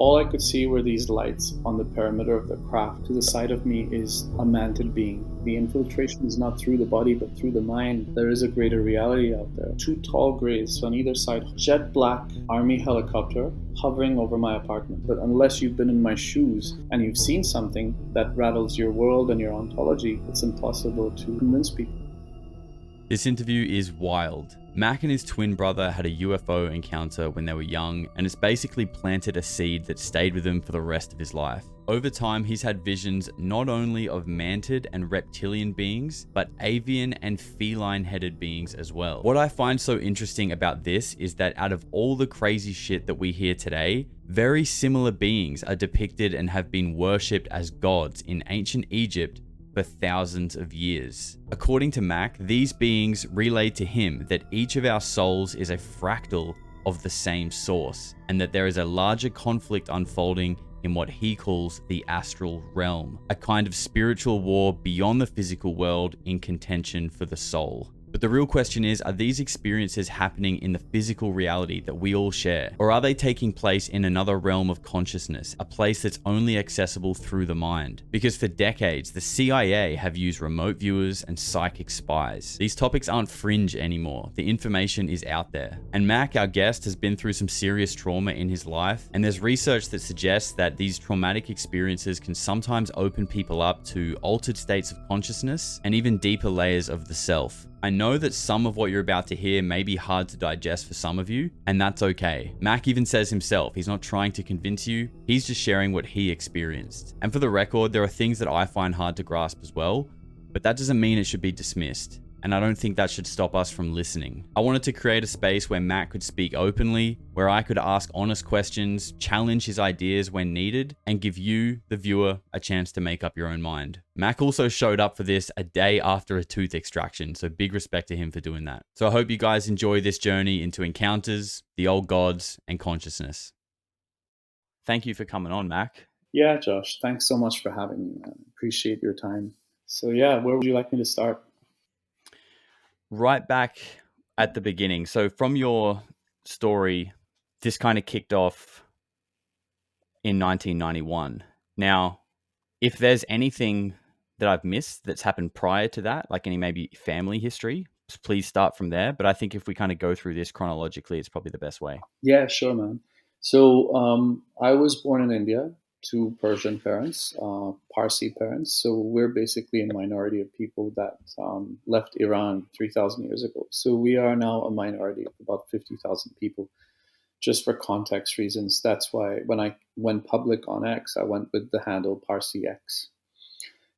All I could see were these lights on the perimeter of the craft. To the side of me is a manted being. The infiltration is not through the body, but through the mind. There is a greater reality out there. Two tall grays on either side, jet black army helicopter hovering over my apartment. But unless you've been in my shoes and you've seen something that rattles your world and your ontology, it's impossible to convince people. This interview is wild. Mack and his twin brother had a UFO encounter when they were young, and it's basically planted a seed that stayed with him for the rest of his life. Over time, he's had visions not only of manted and reptilian beings, but avian and feline-headed beings as well. What I find so interesting about this is that out of all the crazy shit that we hear today, very similar beings are depicted and have been worshipped as gods in ancient Egypt for thousands of years. According to Mack, these beings relay to him that each of our souls is a fractal of the same source, and that there is a larger conflict unfolding in what he calls the astral realm, a kind of spiritual war beyond the physical world in contention for the soul. But the real question is, are these experiences happening in the physical reality that we all share? Or are they taking place in another realm of consciousness, a place that's only accessible through the mind? Because for decades, the CIA have used remote viewers and psychic spies. These topics aren't fringe anymore. The information is out there. And Mack, our guest, has been through some serious trauma in his life, and there's research that suggests that these traumatic experiences can sometimes open people up to altered states of consciousness and even deeper layers of the self. I know that some of what you're about to hear may be hard to digest for some of you, and that's okay. Mack even says himself, he's not trying to convince you, he's just sharing what he experienced. And for the record, there are things that I find hard to grasp as well, but that doesn't mean it should be dismissed. And I don't think that should stop us from listening. I wanted to create a space where Mack could speak openly, where I could ask honest questions, challenge his ideas when needed, and give you, the viewer, a chance to make up your own mind. Mack also showed up for this a day after a tooth extraction, so big respect to him for doing that. So I hope you guys enjoy this journey into encounters, the old gods, and consciousness. Thank you for coming on, Mack. Yeah, Josh, thanks so much for having me. I appreciate your time. So yeah, where would you like me to start? Right back at the beginning. So from your story, this kind of kicked off in 1991. Now, if there's anything that I've missed that's happened prior to that, like any maybe family history, please start from there. But I think if we kind of go through this chronologically, it's probably the best way. Yeah, sure, man. So I was born in India to Persian parents, Parsi parents. So we're basically a minority of people that left Iran 3,000 years ago. So we are now a minority of about 50,000 people. Just for context reasons, that's why when I went public on X, I went with the handle Parsi X.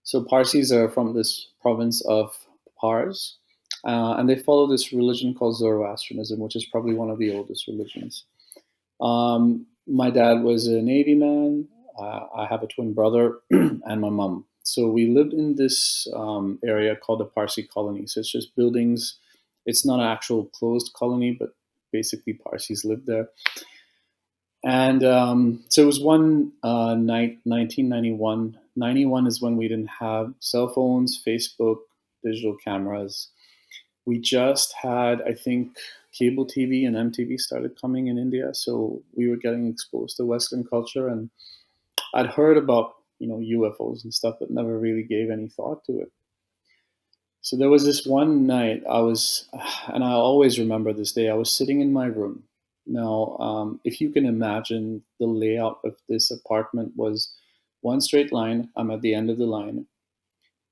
So Parsis are from this province of Pars, and they follow this religion called Zoroastrianism, which is probably one of the oldest religions. My dad was a Navy man. I have a twin brother and my mom. So we lived in this area called the Parsi colony. So it's just buildings. It's not an actual closed colony, but basically Parsis lived there. And so it was one night, 1991. 91 is when we didn't have cell phones, Facebook, digital cameras. We just had, I think, cable TV and MTV started coming in India. So we were getting exposed to Western culture. And I'd heard about, UFOs and stuff, but never really gave any thought to it. So there was this one night and I always remember this day, I was sitting in my room. Now, if you can imagine, the layout of this apartment was one straight line. I'm at the end of the line,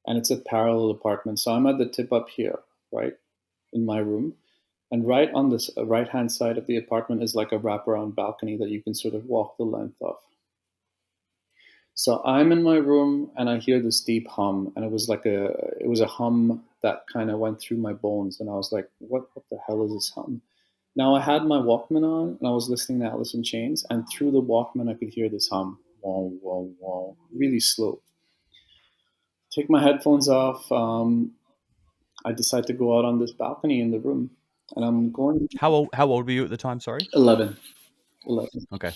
and it's a parallel apartment. So I'm at the tip up here, right, in my room. And right on this right-hand side of the apartment is like a wraparound balcony that you can sort of walk the length of. So I'm in my room and I hear this deep hum, and it was a hum that kind of went through my bones, and I was like, what the hell is this hum? Now I had my Walkman on and I was listening to Alice in Chains, and through the Walkman I could hear this hum, whoa, whoa, whoa, really slow. Take my headphones off. I decide to go out on this balcony in the room, and I'm going. How old were you at the time? Sorry, 11. Okay.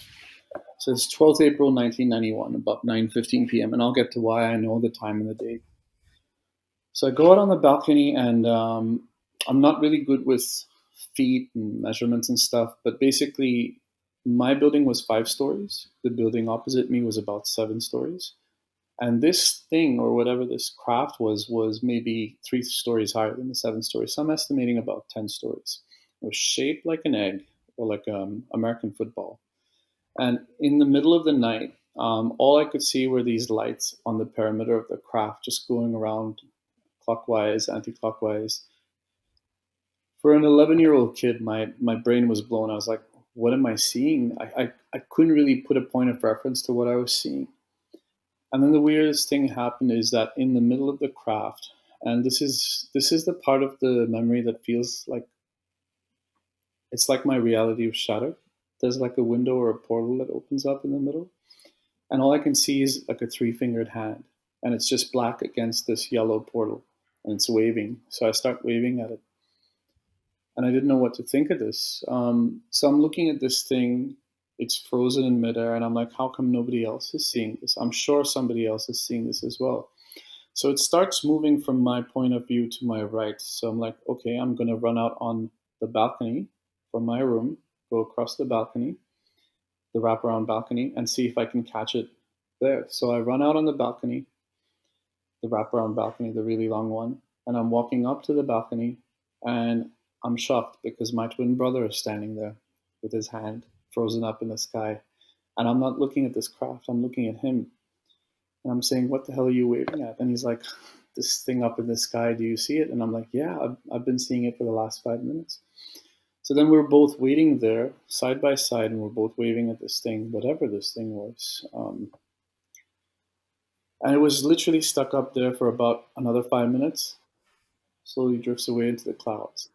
So it's 12th April 1991, about 9:15 p.m., and I'll get to why I know the time and the date. So I go out on the balcony, and I'm not really good with feet and measurements and stuff, but basically My building was 5 stories. The building opposite me was about 7 stories. And this thing, or whatever this craft was maybe 3 stories higher than the 7 stories. So I'm estimating about 10 stories. It was shaped like an egg, or like American football. And in the middle of the night, all I could see were these lights on the perimeter of the craft, just going around clockwise, anti-clockwise. For an 11-year-old kid, my brain was blown. I was like, what am I seeing? I couldn't really put a point of reference to what I was seeing. And then the weirdest thing happened is that in the middle of the craft, and this is the part of the memory that feels like it's like my reality was shattered. There's like a window or a portal that opens up in the middle, and all I can see is like a three-fingered hand, and it's just black against this yellow portal, and it's waving. So I start waving at it, and I didn't know what to think of this. So I'm looking at this thing. It's frozen in midair, and I'm like, how come nobody else is seeing this? I'm sure somebody else is seeing this as well. So it starts moving from my point of view to my right. So I'm like, okay, I'm going to run out on the balcony from my room, go across the balcony, the wraparound balcony, and see if I can catch it there. So I run out on the balcony, the wraparound balcony, the really long one, and I'm walking up to the balcony, and I'm shocked because my twin brother is standing there with his hand frozen up in the sky. And I'm not looking at this craft, I'm looking at him. And I'm saying, what the hell are you waving at? And he's like, this thing up in the sky, do you see it? And I'm like, yeah, I've been seeing it for the last 5 minutes. So then we're both waiting there side by side, and we're both waving at this thing, whatever this thing was. And it was literally stuck up there for about another 5 minutes, slowly drifts away into the clouds.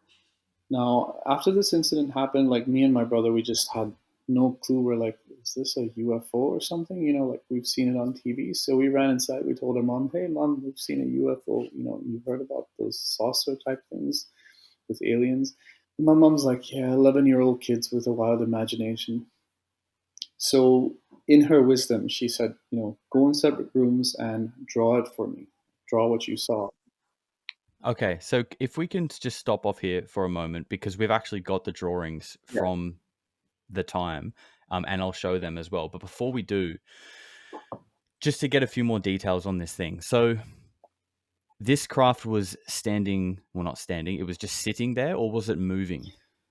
Now, after this incident happened, like me and my brother, we just had no clue. We're like, is this a UFO or something? Like we've seen it on TV. So we ran inside. We told our mom, hey, mom, we've seen a UFO. You've heard about those saucer type things with aliens. And my mom's like, yeah, 11-year-old kids with a wild imagination. So in her wisdom, she said, go in separate rooms and draw it for me. Draw what you saw. Okay, so if we can just stop off here for a moment, because we've actually got the drawings Yeah. from the time, and I'll show them as well. But before we do, just to get a few more details on this thing. So this craft was standing, well, not standing, it was just sitting there, or was it moving?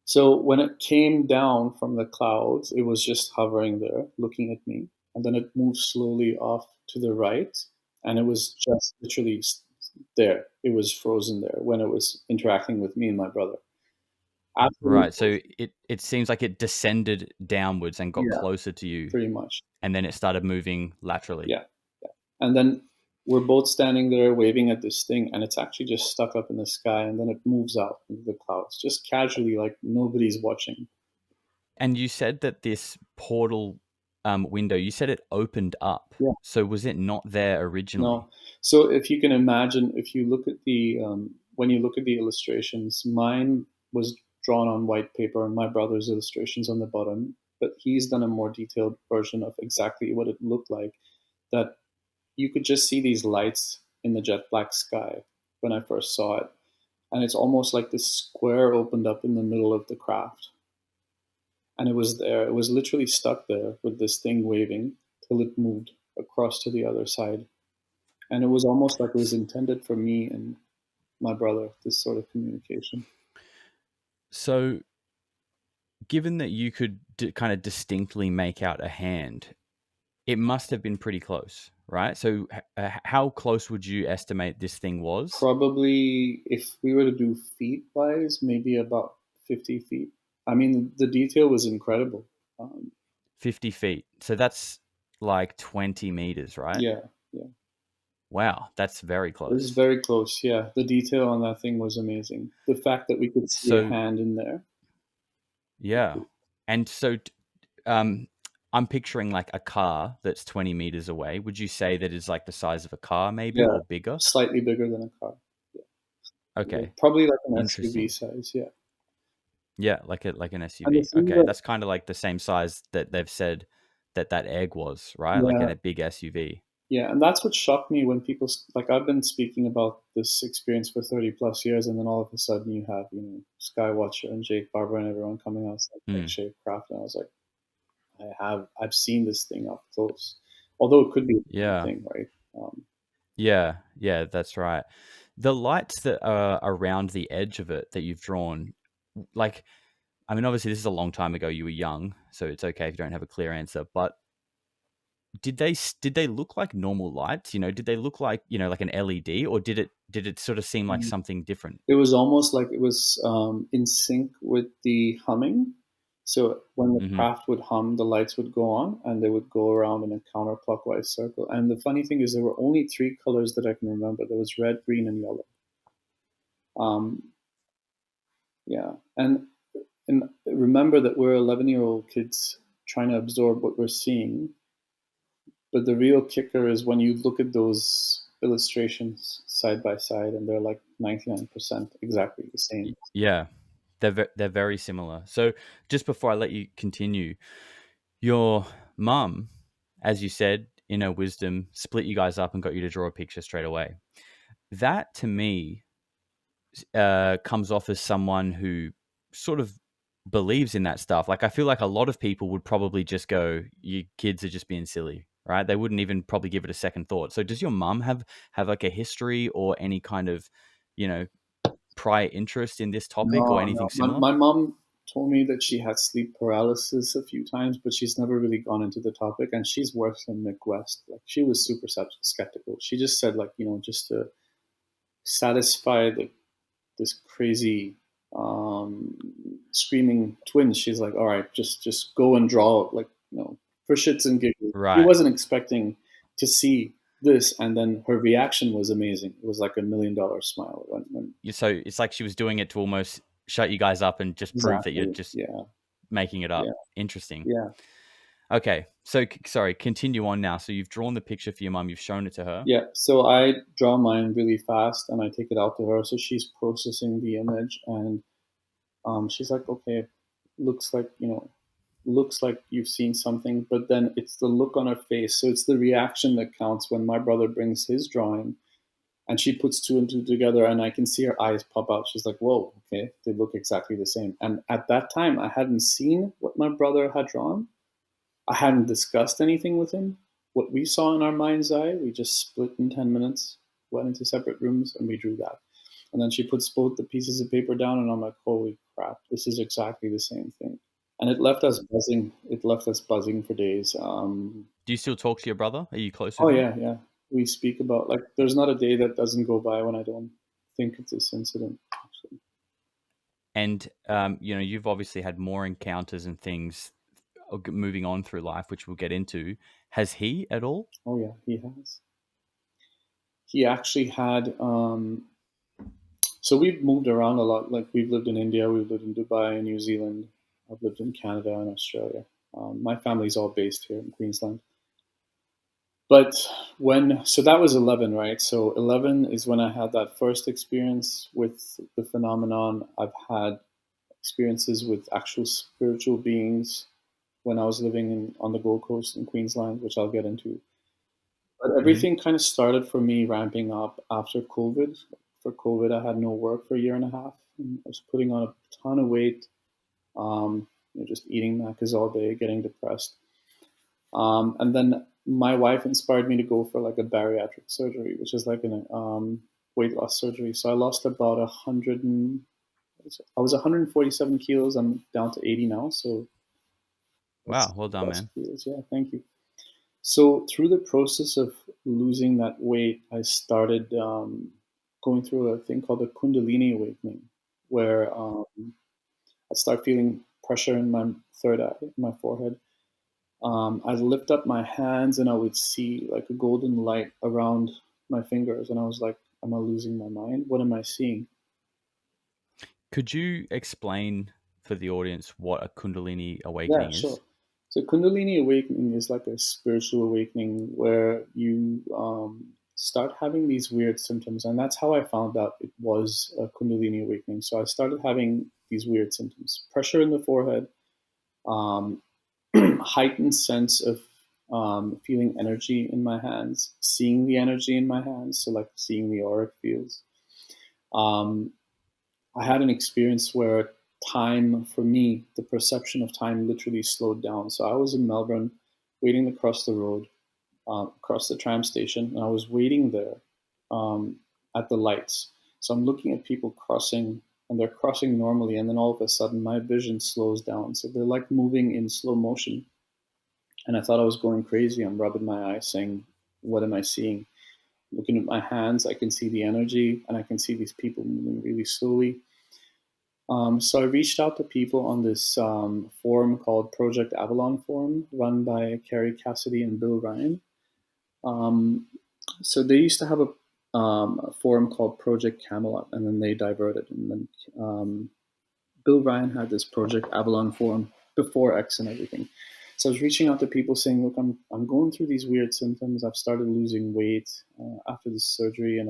So when it came down from the clouds, it was just hovering there, looking at me, and then it moved slowly off to the right, and it was just literally there. It was frozen there when it was interacting with me and my brother. After Right. So it seems like it descended downwards and got yeah, closer to you, pretty much. and then it started moving laterally. Yeah, yeah. And then we're both standing there waving at this thing, and it's actually just stuck up in the sky, and then it moves out into the clouds, just casually, like nobody's watching. And you said that this portal window, you said it opened up. Yeah. So was it not there originally? No. So if you can imagine, if you look at the when you look at the illustrations, mine was drawn on white paper, and my brother's illustrations on the bottom. But he's done a more detailed version of exactly what it looked like. That you could just see these lights in the jet black sky when I first saw it, and it's almost like this square opened up in the middle of the craft, and it was there. It was literally stuck there with this thing waving till it moved across to the other side. And it was almost like it was intended for me and my brother, this sort of communication. So given that you could kind of distinctly make out a hand, it must have been pretty close, right? So how close would you estimate this thing was? Probably, if we were to do feet wise, maybe about 50 feet. I mean, the detail was incredible. 50 feet. So that's like 20 meters, right? Yeah, yeah. Wow, that's very It was close. very close. Yeah, the detail on that thing was amazing. The fact that we could see a So, hand in there. yeah. And so um, I'm picturing like a car that's 20 meters away. Would you say that is like the size of a car maybe, Yeah, or bigger? slightly bigger than a car. Yeah, Okay, probably like an SUV interesting. size. Yeah. Yeah, like an And the SUV. thing Okay, that, that's kind of like the same size that they've said that egg was, right? Like in yeah, a big SUV. yeah, and that's what shocked me when people like I've been speaking about this experience for 30 plus years, and then all of a sudden you have Skywatcher and Jake Barber and everyone coming out saying Mm. egg-shaped craft, and I was like, I've seen this thing up close, although it could be a different Yeah. thing, right? Yeah. Yeah, that's right. The lights that are around the edge of it that you've drawn, like, I mean, obviously this is a long time ago. You were young, so it's okay if you don't have a clear answer. But did they look like normal lights? You know, did they look like, you know, like an LED, or did it sort of seem like Mm. something different? It was almost like it was in sync with the humming. So when the Hmm. craft would hum, the lights would go on and they would go around in a counterclockwise circle. And the funny thing is, there were only three colors that I can remember. There was red, green, and yellow. Um, yeah, and remember that we're 11-year-old kids trying to absorb what we're seeing. But the real kicker is when you look at those illustrations side by side, and they're like 99% exactly the same. Yeah, they're very similar. So just before I let you continue, your mum, as you said, in her wisdom, split you guys up and got you to draw a picture straight away. That to me comes off as someone who sort of believes in that stuff. Like, I feel like a lot of people would probably just go, "You kids are just being silly," right? They wouldn't even probably give it a second thought. So, does your mum have like a history or any kind of, you know, prior interest in this topic or No, anything no. similar? My mom told me that she had sleep paralysis a few times, but she's never really gone into the topic. And she's worse than Mick West. Like she was super skeptical. She just said, like, just to satisfy this crazy um, screaming twins. She's like, all right, just go and draw, like, for shits and giggles. She Right. wasn't expecting to see this, and then her reaction was amazing. It was like $1 million smile when So it's like she was doing it to almost shut you guys up and just prove that you're exactly, just yeah, making it yeah, up. Interesting. yeah. Okay. So, sorry, continue on now. So, you've drawn the picture for your mum, you've shown it to her. Yeah, so I draw mine really fast and I take it out to her. So she's processing the image, and she's like, okay, looks like, looks like you've seen something, but then it's the look on her face. So it's the reaction that counts when my brother brings his drawing and she puts two and two together and I can see her eyes pop out. She's like, whoa, okay, they look exactly the same. And at that time, I hadn't seen what my brother had drawn. I hadn't discussed anything with him. What we saw in our mind's eye, we just split in 10 minutes, went into separate rooms, and we drew that. And then she puts both the pieces of paper down, and I'm like, holy crap, this is exactly the same thing. And it left us buzzing. It left us buzzing for days. Do you still talk to your brother? Are you close Oh, with him? yeah, yeah. We speak about, like, there's not a day that doesn't go by when I don't think of this incident, actually. And, you know, you've obviously had more encounters and things moving on through life, which we'll get into. Has he at all? Oh, yeah, he has. He actually had so we've moved around a lot. Like we've lived in India, we've lived in Dubai, New Zealand. I've lived in Canada and Australia. My family's all based here in Queensland. But so that was 11, right? So 11 is when I had that first experience with the phenomenon. I've had experiences with actual spiritual beings when I was living on the Gold Coast in Queensland, which I'll get into. But Hmm. everything kind of started for me ramping up after COVID. For COVID, I had no work for a year and a half. And I was putting on a ton of weight, just eating macas all day, getting depressed. And then my wife inspired me to go for like a bariatric surgery, which is like an weight loss surgery. So I lost about 100 and I was 147 kilos. I'm down to 80 now. So that's Wow, well done, plus man. kilos. Yeah, thank you. So through the process of losing that weight, I started going through a thing called the Kundalini Awakening, where I start feeling pressure in my third eye, in my forehead. I'd lift up my hands and I would see like a golden light around my fingers, and I was like, "Am I losing my mind? What am I seeing?" Could you explain for the audience what a Kundalini Yeah, awakening sure. is? So Kundalini awakening is like a spiritual awakening where you start having these weird symptoms, and that's how I found out it was a Kundalini awakening. So I started having these weird symptoms: pressure in the forehead, um, heightened sense of feeling energy in my hands, seeing the energy in my hands, so like seeing the auric fields. Um, I had an experience where time for me, the perception of time literally slowed down. So I was in Melbourne, waiting to cross the road, across the tram station, and I was waiting there um, at the lights. So I'm looking at people crossing, and they're crossing normally, and then all of a sudden my vision slows down. So they're like moving in slow motion, and I thought I was going crazy. I'm rubbing my eyes, saying, "What am I seeing?" Looking at my hands, I can see the energy, and I can see these people moving really slowly. So I reached out to people on this forum called Project Avalon Forum, run by Carrie Cassidy and Bill Ryan. Um, so they used to have a forum called Project Camelot, and then they diverted. And then Bill Ryan had this Project Avalon forum before X and everything. So I was reaching out to people saying, "Look, I'm going through these weird symptoms. I've started losing weight after this surgery, and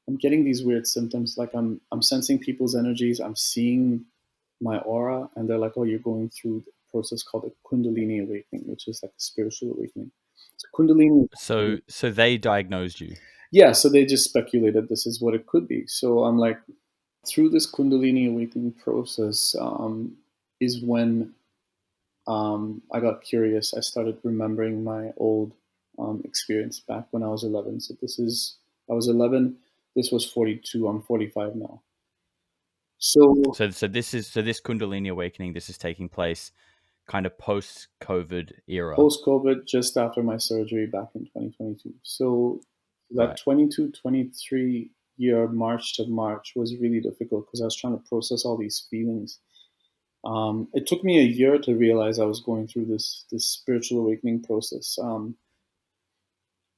I'm getting these weird symptoms. Like I'm sensing people's energies. I'm seeing my aura, and they're like, "Oh, you're going through the process called a Kundalini Awakening, which is like a spiritual awakening." So Kundalini. So they diagnosed you. Yeah, so they just speculated this is what it could be. So I'm like, through this Kundalini Awakening process is when I got curious. I started remembering my old experience back when I was 11. So I was 11. This was 42. I'm 45 now. So So this Kundalini awakening. This is taking place kind of post COVID era, post COVID, just after my surgery back in 2022. So that right? 22, 23 year March to March was really difficult because I was trying to process all these feelings. It took me a year to realize I was going through this spiritual awakening process.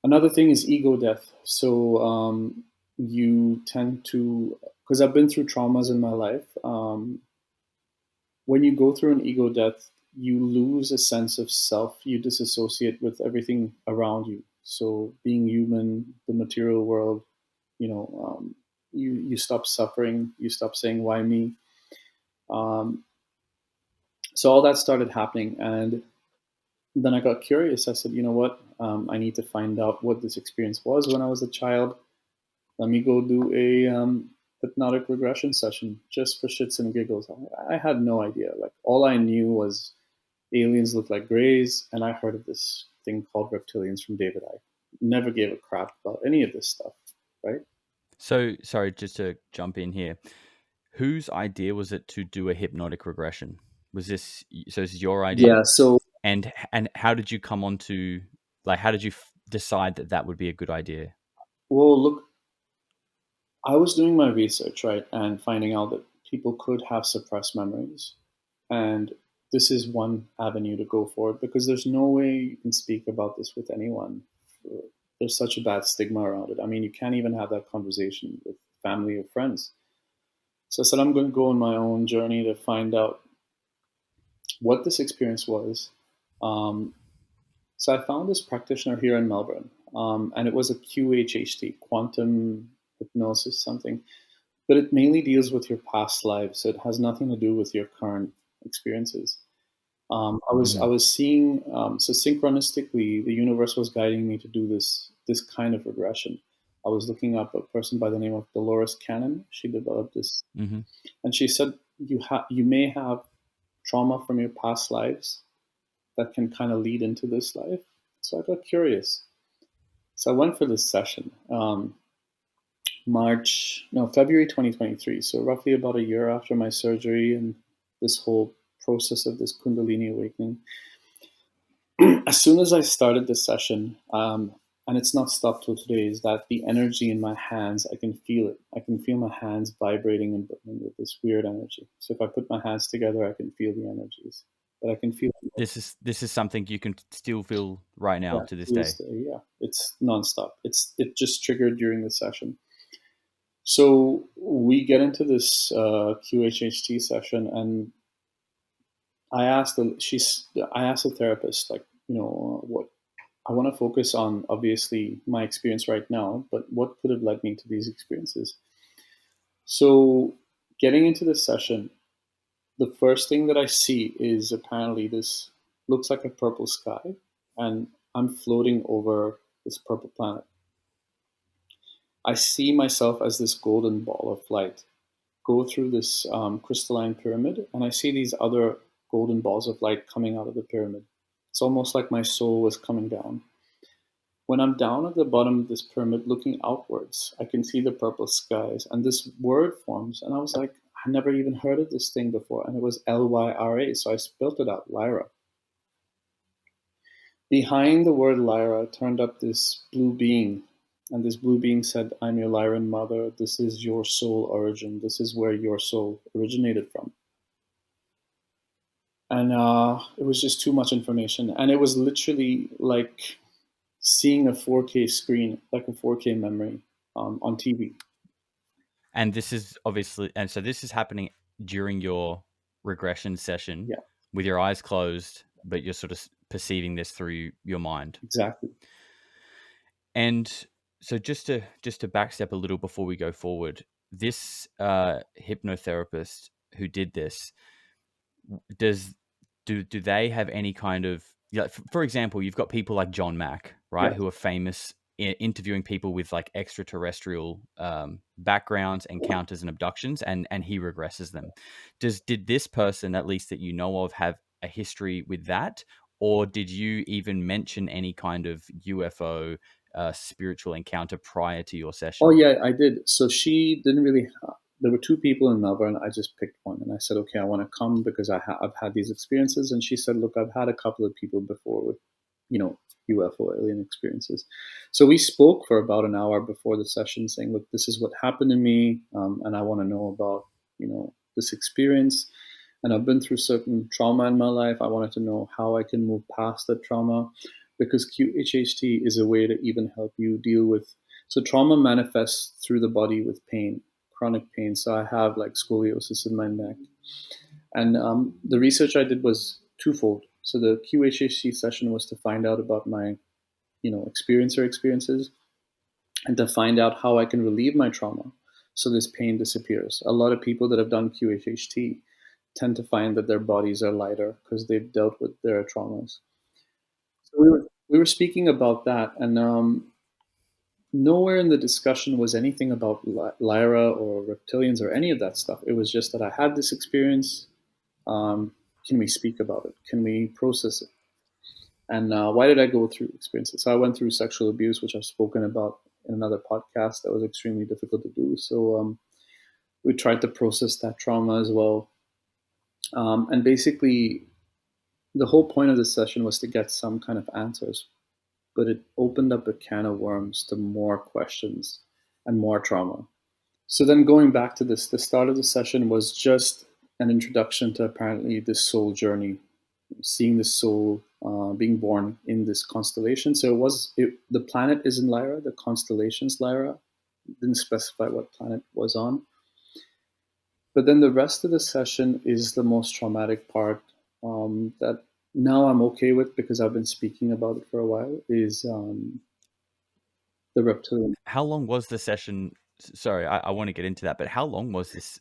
Another thing is ego death. So you tend to, because I've been through traumas in my life. When you go through an ego death, you lose a sense of self. You disassociate with everything around you. So being human, the material world, you know, you stop suffering. You stop saying why me. Um, so all that started happening, and then I got curious. I said, you know what? I need to find out what this experience was when I was a child. Let me go do a hypnotic regression session just for shits and giggles. I had no idea. Like all I knew was aliens look like grays, and I heard of this thing called reptilians from David Icke. Never gave a crap about any of this stuff, right? So sorry, just to jump in here. Whose idea was it to do a hypnotic regression? Was this so? This is your idea, Yeah. So, and how did you come on to like? How did you decide that that would be a good idea? well, look, I was doing my research, right, and finding out that people could have suppressed memories. And this is one avenue to go for because there's no way you can speak about this with anyone. There's such a bad stigma around it. I mean, you can't even have that conversation with family or friends. So I said, I'm going to go on my own journey to find out what this experience was. Um, so I found this practitioner here in Melbourne, and it was a QHHT, quantum hypnosis something, but it mainly deals with your past lives. So it has nothing to do with your current experiences. I Mm-hmm. was seeing so synchronistically the universe was guiding me to do this kind of regression. I was looking up a person by the name of Dolores Cannon. She developed this, Mm-hmm. and she said you may have trauma from your past lives that can kind of lead into this life. So I got curious. So I went for this session, February 2023. So roughly about a year after my surgery and this whole process of this Kundalini awakening. As soon as I started the session, and it's not stopped till today, is that the energy in my hands, I can feel it. I can feel my hands vibrating and burning with this weird energy. So if I put my hands together, I can feel the energies. But I can feel it. This is something you can still feel right now Yeah, to this to this day. day, yeah. It's nonstop. It just triggered during the session. So we get into this QHHT session, and I asked the therapist, like, what I want to focus on, obviously my experience right now, but what could have led me to these experiences. So getting into this session, the first thing that I see is apparently this looks like a purple sky, and I'm floating over this purple planet. I see myself as this golden ball of light. go through this crystalline pyramid, and I see these other golden balls of light coming out of the pyramid. It's almost like my soul was coming down. When I'm down at the bottom of this pyramid looking outwards, I can see the purple skies, and this word forms. And I was like, I never even heard of this thing before. And it was Lyra. So I spelled it out, Lyra. Behind the word Lyra turned up this blue being. And this blue being said, I'm your Lyran mother. This is your soul origin. This is where your soul originated from. And it was just too much information. And it was literally like seeing a 4K screen, like a 4K memory on TV. And this is obviously, and so this is happening during your regression session Yeah, with your eyes closed, but you're sort of perceiving this through your mind. exactly. And so just to backstep a little before we go forward, this hypnotherapist who did this, do they have any kind of, for example, you've got people like John Mack, right, Yeah. who are famous interviewing people with like extraterrestrial backgrounds, encounters, and abductions, and he regresses them. Did this person, at least that you know of, have a history with that, or did you even mention any kind of UFO spiritual encounter prior to your Oh session? yeah, I did. So she didn't really. There were two people in Melbourne. I just picked one, and I said, "Okay, I want to come because I've had these experiences." And she said, "Look, I've had a couple of people before with, you know, UFO alien experiences." So we spoke for about an hour before the session, saying, "Look, this is what happened to me, and I want to know about, this experience. And I've been through certain trauma in my life. I wanted to know how I can move past that trauma, because QHHT is a way to even help you deal with." So trauma manifests through the body with pain, chronic pain. So I have like scoliosis in my neck, and the research I did was twofold. So the QHHT session was to find out about my, experiences, and to find out how I can relieve my trauma, so this pain disappears. A lot of people that have done QHHT tend to find that their bodies are lighter because they've dealt with their traumas. So we were speaking about that, and nowhere in the discussion was anything about Lyra or reptilians or any of that stuff. It was just that I had this experience. Can we speak about it? Can we process it? And why did I go through experiences? So I went through sexual abuse, which I've spoken about in another podcast. That was extremely difficult to do. So we tried to process that trauma as well. And basically, the whole point of this session was to get some kind of answers, but it opened up a can of worms to more questions and more trauma. So then going back to this, the start of the session was just an introduction to apparently this soul journey, seeing the soul being born in this constellation. So the planet is in Lyra, the constellation's Lyra. Didn't specify what planet was on. But then the rest of the session is the most traumatic part, that now I'm okay with because I've been speaking about it for a while, is the reptilian. How long was the session? Sorry, I want to get into that, but how long was this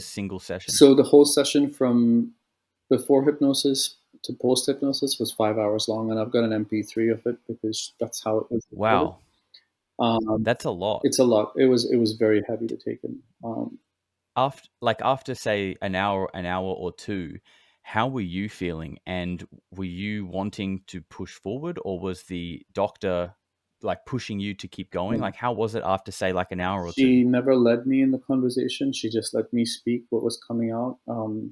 single session? So the whole session from before hypnosis to post hypnosis was 5 hours long, and I've got an MP3 of it because that's how it was recorded. Wow, Um, that's a lot. it's a lot. It was very heavy to take in. After say an hour or two, how were you feeling, and were you wanting to push forward, or was the doctor like pushing you to keep going? No. Like, how was it after say like an hour or two? She never led me in the conversation. She just let me speak what was coming out.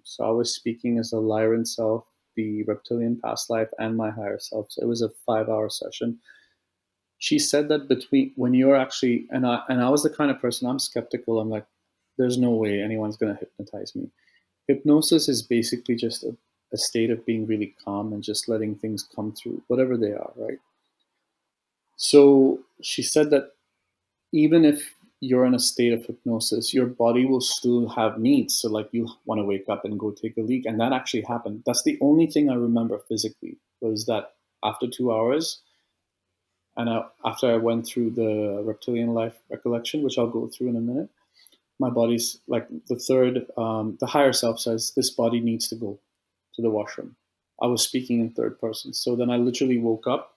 So I was speaking as the Lyran self, the reptilian past life, and my higher self. So it was a 5 hour session. She said that between when you're actually, and I was the kind of person, I'm skeptical. I'm like, there's no way anyone's gonna hypnotize me. Hypnosis is basically just a state of being really calm and just letting things come through, whatever they are, right? So she said that even if you're in a state of hypnosis, your body will still have needs. So, like, you want to wake up and go take a leak, and that actually happened. That's the only thing I remember physically, was that after 2 hours, and after I went through the reptilian life recollection, which I'll go through in a minute, my body's like the higher self says this body needs to go to the washroom. I was speaking in third person, so then I literally woke up.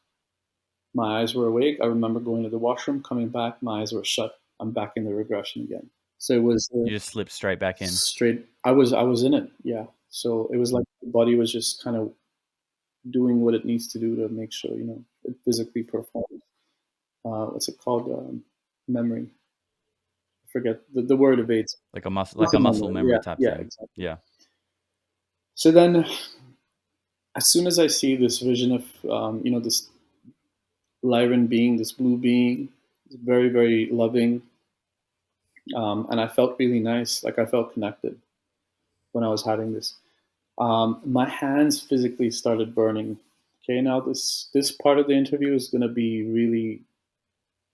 My eyes were awake. I remember going to the washroom, coming back, my eyes were shut. I'm back in the regression again. So it was You just slip straight back in. straight. I was in it. Yeah. So it was like the body was just kind of doing what it needs to do to make sure it physically performs. What's it called? Memory. I forget the word evades. Like a muscle memory Yeah, type yeah, thing. exactly. Yeah. So then, as soon as I see this vision of this Lyran being, this blue being, very very loving, and I felt really nice, like I felt connected when I was having this. My hands physically started burning. Okay, now this part of the interview is going to be really,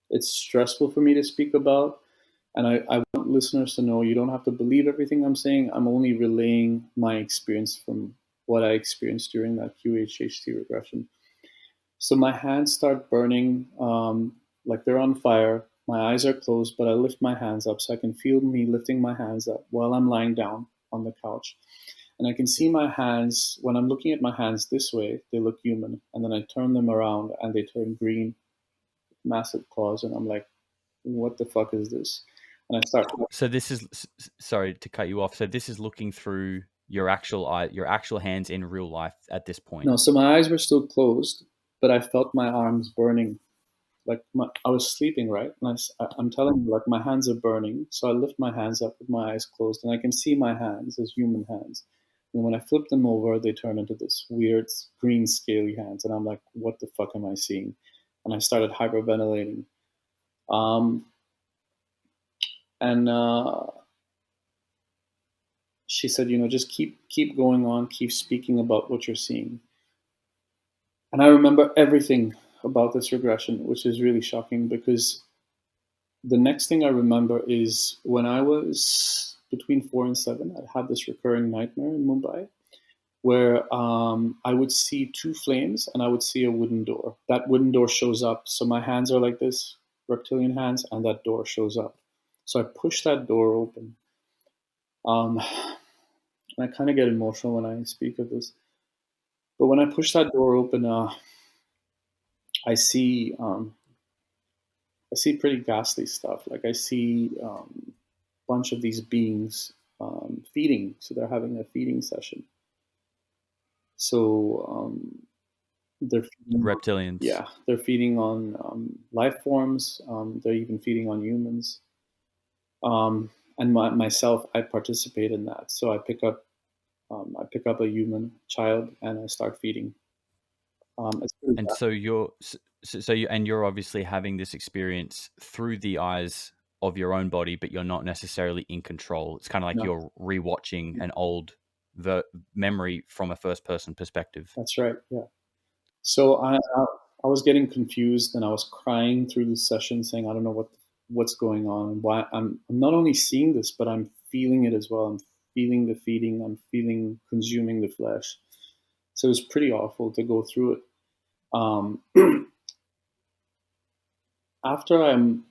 it's stressful for me to speak about, and I want listeners to know you don't have to believe everything I'm saying. I'm only relaying my experience from what I experienced during that QHHT regression. So my hands start burning, like they're on fire. My eyes are closed, but I lift my hands up so I can feel me lifting my hands up while I'm lying down on the couch. And I can see my hands, when I'm looking at my hands this way, they look human. And then I turn them around and they turn green, massive claws. And I'm like, what the fuck is this? And I start. So this is sorry to cut you off. So this is looking through your actual hands in real life at this point. No, so my eyes were still closed, but I felt my arms burning. Like I was sleeping, right? And I'm telling you, like my hands are burning. So I lift my hands up with my eyes closed, and I can see my hands as human hands. And when I flip them over, they turn into this weird green scaly hands, and I'm like, "What the fuck am I seeing?" And I started hyperventilating. Um, and she said, just keep going on, keep speaking about what you're seeing. And I remember everything about this regression, which is really shocking because the next thing I remember is when I was between 4 and 7, I had this recurring nightmare in Mumbai where I would see two flames and I would see a wooden door. That wooden door shows up. So my hands are like this, reptilian hands, and that door shows up. So I push that door open. And I kind of get emotional when I speak of this. But when I push that door open, I see I see pretty ghastly stuff. Like I see bunch of these beings feeding. So they're having a feeding session. So they're feeding, Reptilians. yeah, they're feeding on life forms. They're even feeding on humans. And myself, I participate in that. So I pick up a human child and I start feeding. It's pretty And bad. so you're obviously having this experience through the eyes of your own body, but you're not necessarily in control. It's kind of like No, you're rewatching an old memory from a first person perspective. that's right. Yeah. So I was getting confused and I was crying through the session, saying I don't know what's going on. Why I'm not only seeing this, but I'm feeling it as well. I'm feeling the feeding. I'm feeling consuming the flesh. So it was pretty awful to go through it. Um, After I'm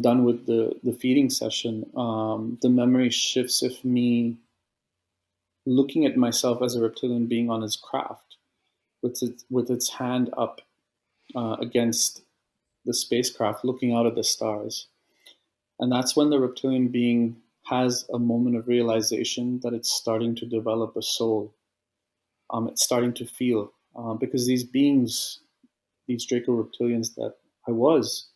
done with the feeding session, the memory shifts of me looking at myself as a reptilian being on his craft, with its hand up against the spacecraft, looking out at the stars. And that's when the reptilian being has a moment of realization that it's starting to develop a soul. It's starting to feel because these beings, these Draco reptilians that I was,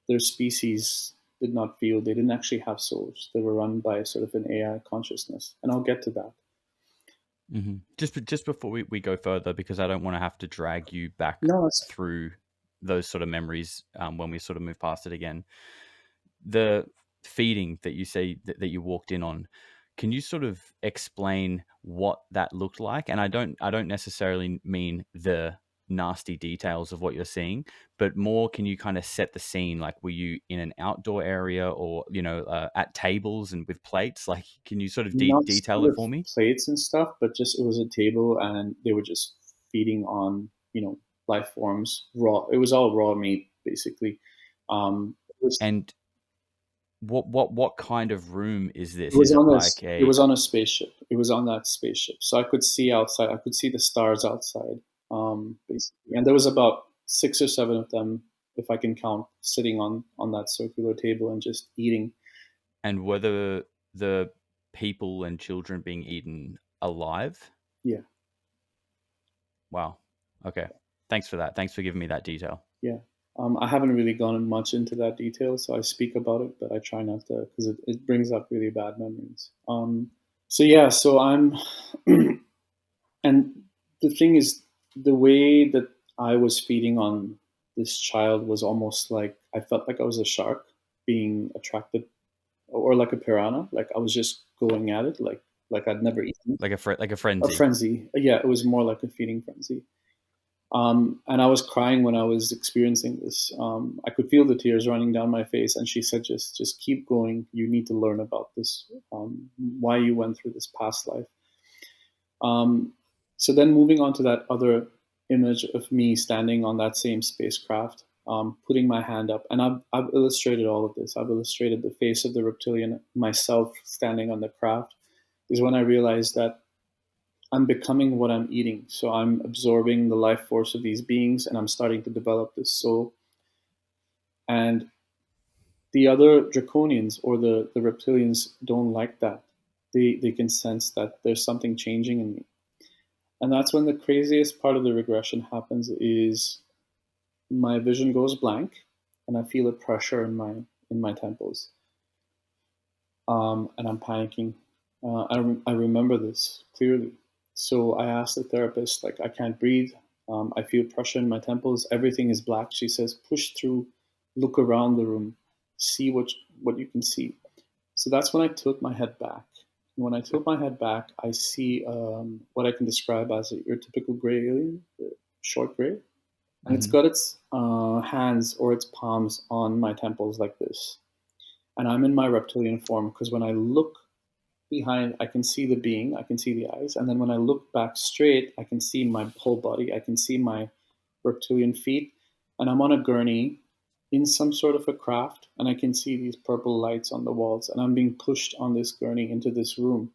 their species did not feel. They didn't actually have souls. They were run by sort of an AI consciousness, and I'll get to that. Mm-hmm. Just before we go further, because I don't want to have to drag you back No, it's through those sort of memories when we sort of move past it again. The feeding that you say that you walked in on, can you sort of explain what that looked like? And I don't necessarily mean the nasty details of what you're seeing, but more, can you kind of set the scene? Like, were you in an outdoor area, or at tables and with plates? Like, can you sort of not detail it with for me? plates and stuff, but just it was a table, and they were just feeding on life forms. Raw. It was all raw meat, basically. It was And what kind of room is it this? was Is it on this. like It a was on a spaceship. It was on that spaceship, so I could see outside. I could see the stars outside. Basically, and there was about 6 or 7 of them, if I can count, sitting on that circular table and just eating. And were the people and children being eaten alive? Yeah, Wow. Okay. Thanks for that. Thanks for giving me that detail. yeah. I haven't really gone much into that detail, so I speak about it, but I try not to because it brings up really bad memories. So yeah, so I'm, and the thing is, the way that I was feeding on this child was almost like I felt like I was a shark being attracted, or like a piranha, like I was just going at it, like I'd never eaten. Like a A frenzy. frenzy, yeah, it was more like a feeding frenzy. And I was crying when I was experiencing this. I could feel the tears running down my face, and she said, "Just keep going. You need to learn about this. Why you went through this past life." Um, so then, moving on to that other image of me standing on that same spacecraft, putting my hand up, and I've illustrated all of this. I've illustrated the face of the reptilian, myself standing on the craft. Is when I realized that I'm becoming what I'm eating. So I'm absorbing the life force of these beings, and I'm starting to develop this soul. And the other draconians, or the reptilians, don't like that. They can sense that there's something changing in me. And that's when the craziest part of the regression happens is my vision goes blank, and I feel a pressure in my temples. And I'm panicking. I remember this clearly. So I asked the therapist, like, I can't breathe. I feel pressure in my temples. Everything is black. She says, push through, look around the room, see what you can see. So that's when I tilt my head back. And when I tilt my head back, I see what I can describe as your typical gray alien, short gray. And it's Hmm. got its hands or its palms on my temples like this. And I'm in my reptilian form because when I look behind, I can see the being, I can see the eyes. And then when I look back straight, I can see my whole body, I can see my reptilian feet. And I'm on a gurney in some sort of a craft, and I can see these purple lights on the walls. And I'm being pushed on this gurney into this room.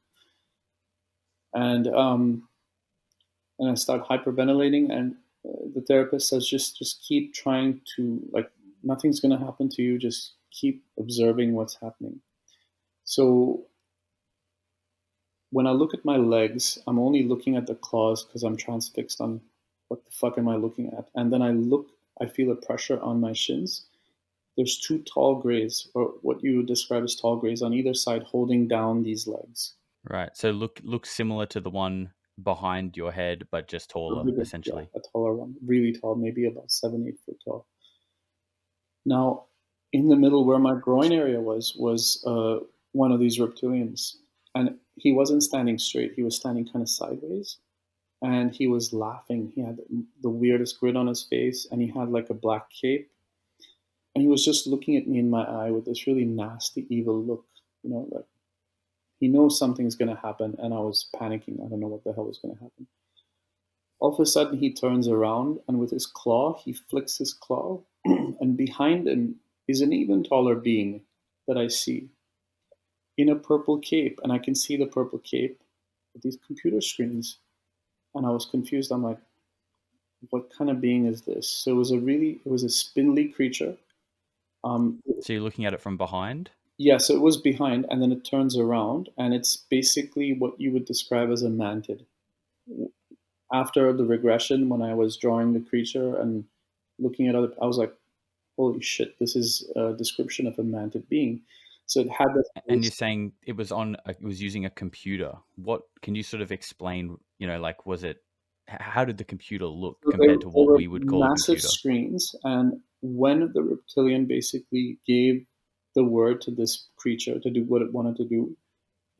And and I start hyperventilating, and the therapist says, just keep trying to, like, nothing's going to happen to you. Just keep observing what's happening. So when I look at my legs, I'm only looking at the claws because I'm transfixed on what the fuck am I looking at? And then I feel a pressure on my shins. There's two tall grays, or what you would describe as tall grays, on either side holding down these legs. Right. So look similar to the one behind your head, but just taller, Yeah, essentially. a taller one, really tall, maybe about 7, 8 foot tall. Now, in the middle where my groin area was one of these reptilians, and he wasn't standing straight. He was standing kind of sideways, and he was laughing. He had the weirdest grin on his face, and he had like a black cape, and he was just looking at me in my eye with this really nasty, evil look. Like he knows something's gonna happen, and I was panicking. I don't know what the hell was gonna happen. All of a sudden, he turns around, and with his claw, he flicks his claw, and behind him is an even taller being that I see in a purple cape, and I can see the purple cape with these computer screens. And I was confused. I'm like, what kind of being is this? So it was a spindly creature. Um, So you're looking at it from behind? yeah, so it was behind, and then it turns around, and it's basically what you would describe as a mantid. After the regression, when I was drawing the creature and looking at other, I was like, holy shit, this is a description of a mantid being. So it had this And you're face. saying it was using a computer. What can you sort of explain, like was it how did the computer look So compared to there what were we would call a massive computer? screens, and when the reptilian basically gave the word to this creature to do what it wanted to do,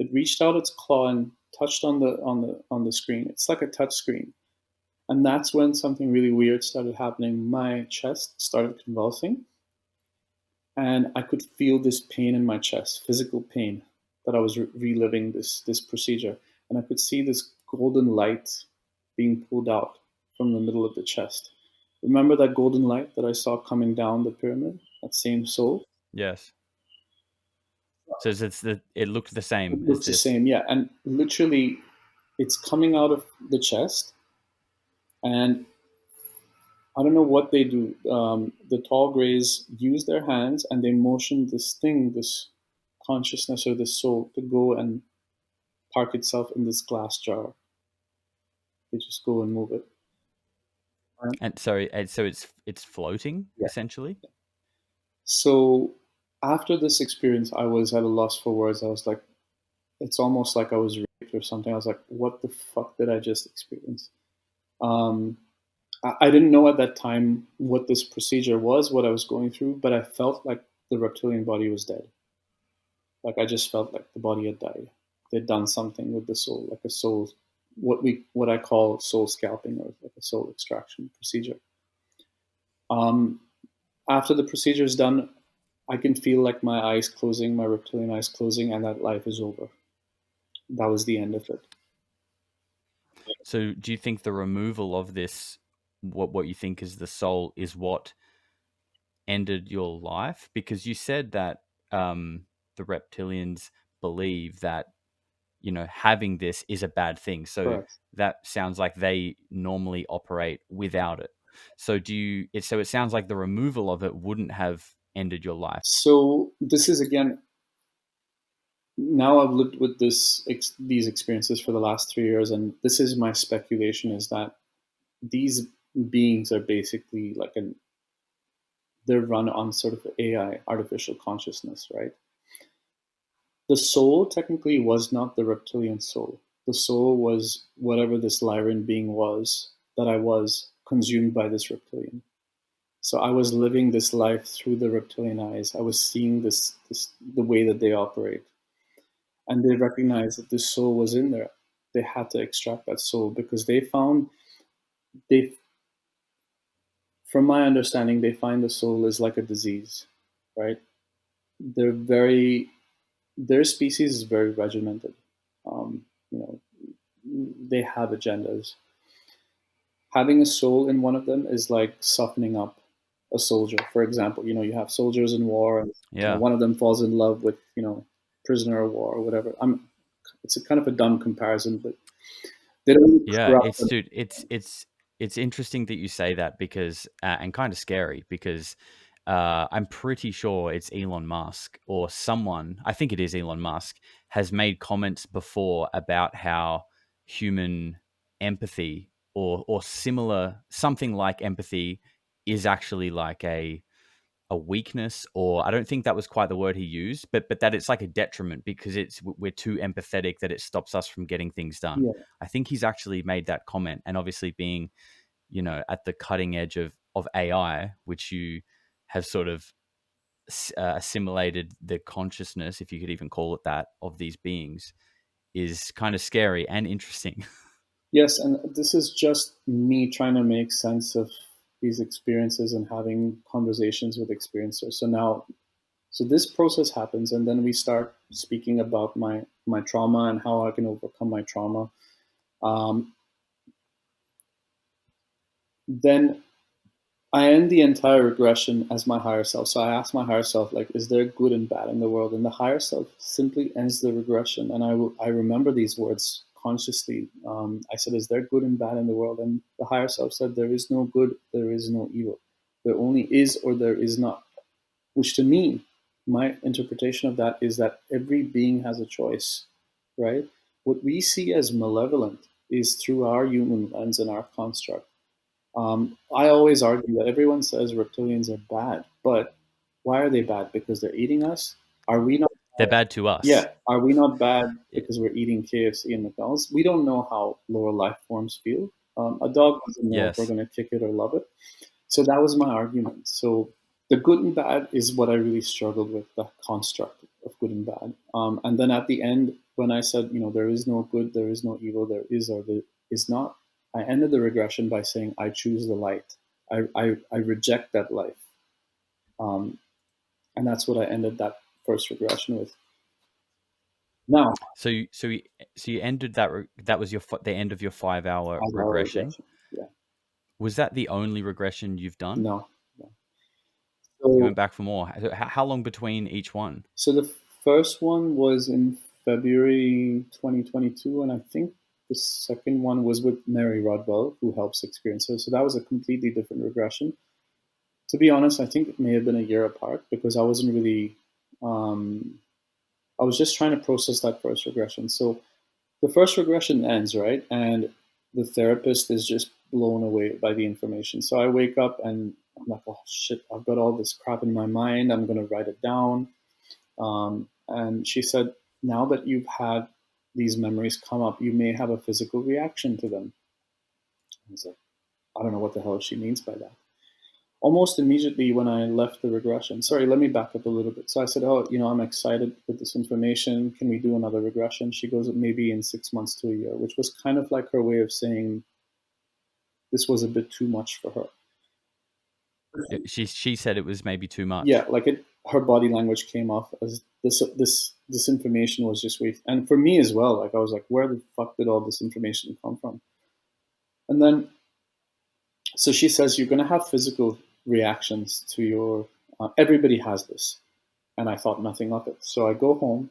it reached out its claw and touched on the screen. It's like a touch screen, and that's when something really weird started happening. My chest started convulsing, and I could feel this pain in my chest, physical pain, that I was reliving this procedure, and I could see this golden light being pulled out from the middle of the chest. Remember that golden light that I saw coming down the pyramid? That same soul. Yes. So it looked the It same as looks the this. same, yeah. And literally, it's coming out of the chest, and I don't know what they do. The tall grays use their hands, and they motion this thing, this consciousness or the soul to go and park itself in this glass jar. They just go and move it. Right? And so it's floating Yeah. essentially. So after this experience, I was at a loss for words. I was like, it's almost like I was raped or something. I was like, what the fuck did I just experience? Um, I didn't know at that time what this procedure was, what I was going through, but I felt like the reptilian body was dead. Like I just felt like the body had died. They'd done something with the soul, like a soul, what I call soul scalping or like a soul extraction procedure. Um, After the procedure is done, I can feel like my eyes closing, my reptilian eyes closing, and that life is over. That was the end of it. So do you think the removal of this, what you think is the soul, is what ended your life? Because you said that the reptilians believe that, you know, having this is a bad thing. So Correct. that sounds like they normally operate without it. So it sounds like the removal of it wouldn't have ended your life. So this is again, now I've lived with these experiences for the last 3 years, and this is my speculation: is that these beings are basically like they're run on sort of AI, artificial consciousness, right? The soul technically was not the reptilian soul. The soul was whatever this Lyran being was that I was consumed by this reptilian. So I was living this life through the reptilian eyes. I was seeing this the way that they operate, and they recognized that this soul was in there. They had to extract that soul because they, from my understanding, they find the soul is like a disease, right? They're very Their species is very regimented. You know, they have agendas. Having a soul in one of them is like softening up a soldier. For example, you have soldiers in war, and Yeah. one of them falls in love with prisoner of war or whatever. It's a kind of a dumb comparison, but they don't Yeah, corrupt it's them. dude, it's interesting that you say that because and kind of scary because I'm pretty sure it's Elon Musk or someone, I think it is Elon Musk, has made comments before about how human empathy or similar something like empathy is actually like a weakness, or I don't think that was quite the word he used, but that it's like a detriment because we're too empathetic that it stops us from getting things done. Yeah. I think he's actually made that comment, and obviously being, you know, at the cutting edge of AI, which you have sort of assimilated the consciousness, if you could even call it that, of these beings, is kind of scary and interesting. Yes, and this is just me trying to make sense of these experiences and having conversations with experiencers. So this process happens, and then we start speaking about my trauma and how I can overcome my trauma. Um, then I end the entire regression as my higher self. So I ask my higher self, like, is there good and bad in the world? And the higher self simply ends the regression. And I remember these words consciously. I said, is there good and bad in the world? And the higher self said, there is no good, there is no evil. There only is or there is not. Which to me, my interpretation of that is that every being has a choice, right? What we see as malevolent is through our human lens and our construct. I always argue that everyone says reptilians are bad, but why are they bad? Because they're eating us? Are we not? They're bad to us. Yeah, are we not bad because we're eating KFC and McDonald's? We don't know how lower life forms feel. A dog doesn't know if we're Yes. going to kick it or love it. So that was my argument. So the good and bad is what I really struggled with, the construct of good and bad. And then at the end, when I said, there is no good, there is no evil, there is or there is not, I ended the regression by saying, I choose the light. I reject that life. Um, and that's what I ended that first regression with. Now, So you ended that. That was the end of your 5 hour as our regression. regression. Yeah. Was that the only regression you've done? No. No. You So went back for more. How long between each one? So the first one was in February 2022, and I think the second one was with Mary Rodwell, who helps experiencers. So that was a completely different regression. To be honest, I think it may have been a year apart because I wasn't really, um, I was just trying to process that first regression. So the first regression ends, right? And the therapist is just blown away by the information. So I wake up and I'm like, oh shit, I've got all this crap in my mind. I'm going to write it down. And she said, now that you've had these memories come up, you may have a physical reaction to them. I was like, I don't know what the hell she means by that. Almost immediately when I left the regression, sorry, let me back up a little bit. So I said, oh, I'm excited with this information. Can we do another regression? She goes, maybe in 6 months to a year, which was kind of like her way of saying this was a bit too much for her. She said it was maybe too much. Yeah, like her body language came off as this information was just way, and for me as well. Like I was like, where the fuck did all this information come from? And then, so she says you're going to have physical reactions to your. Everybody has this, and I thought nothing of it. So I go home.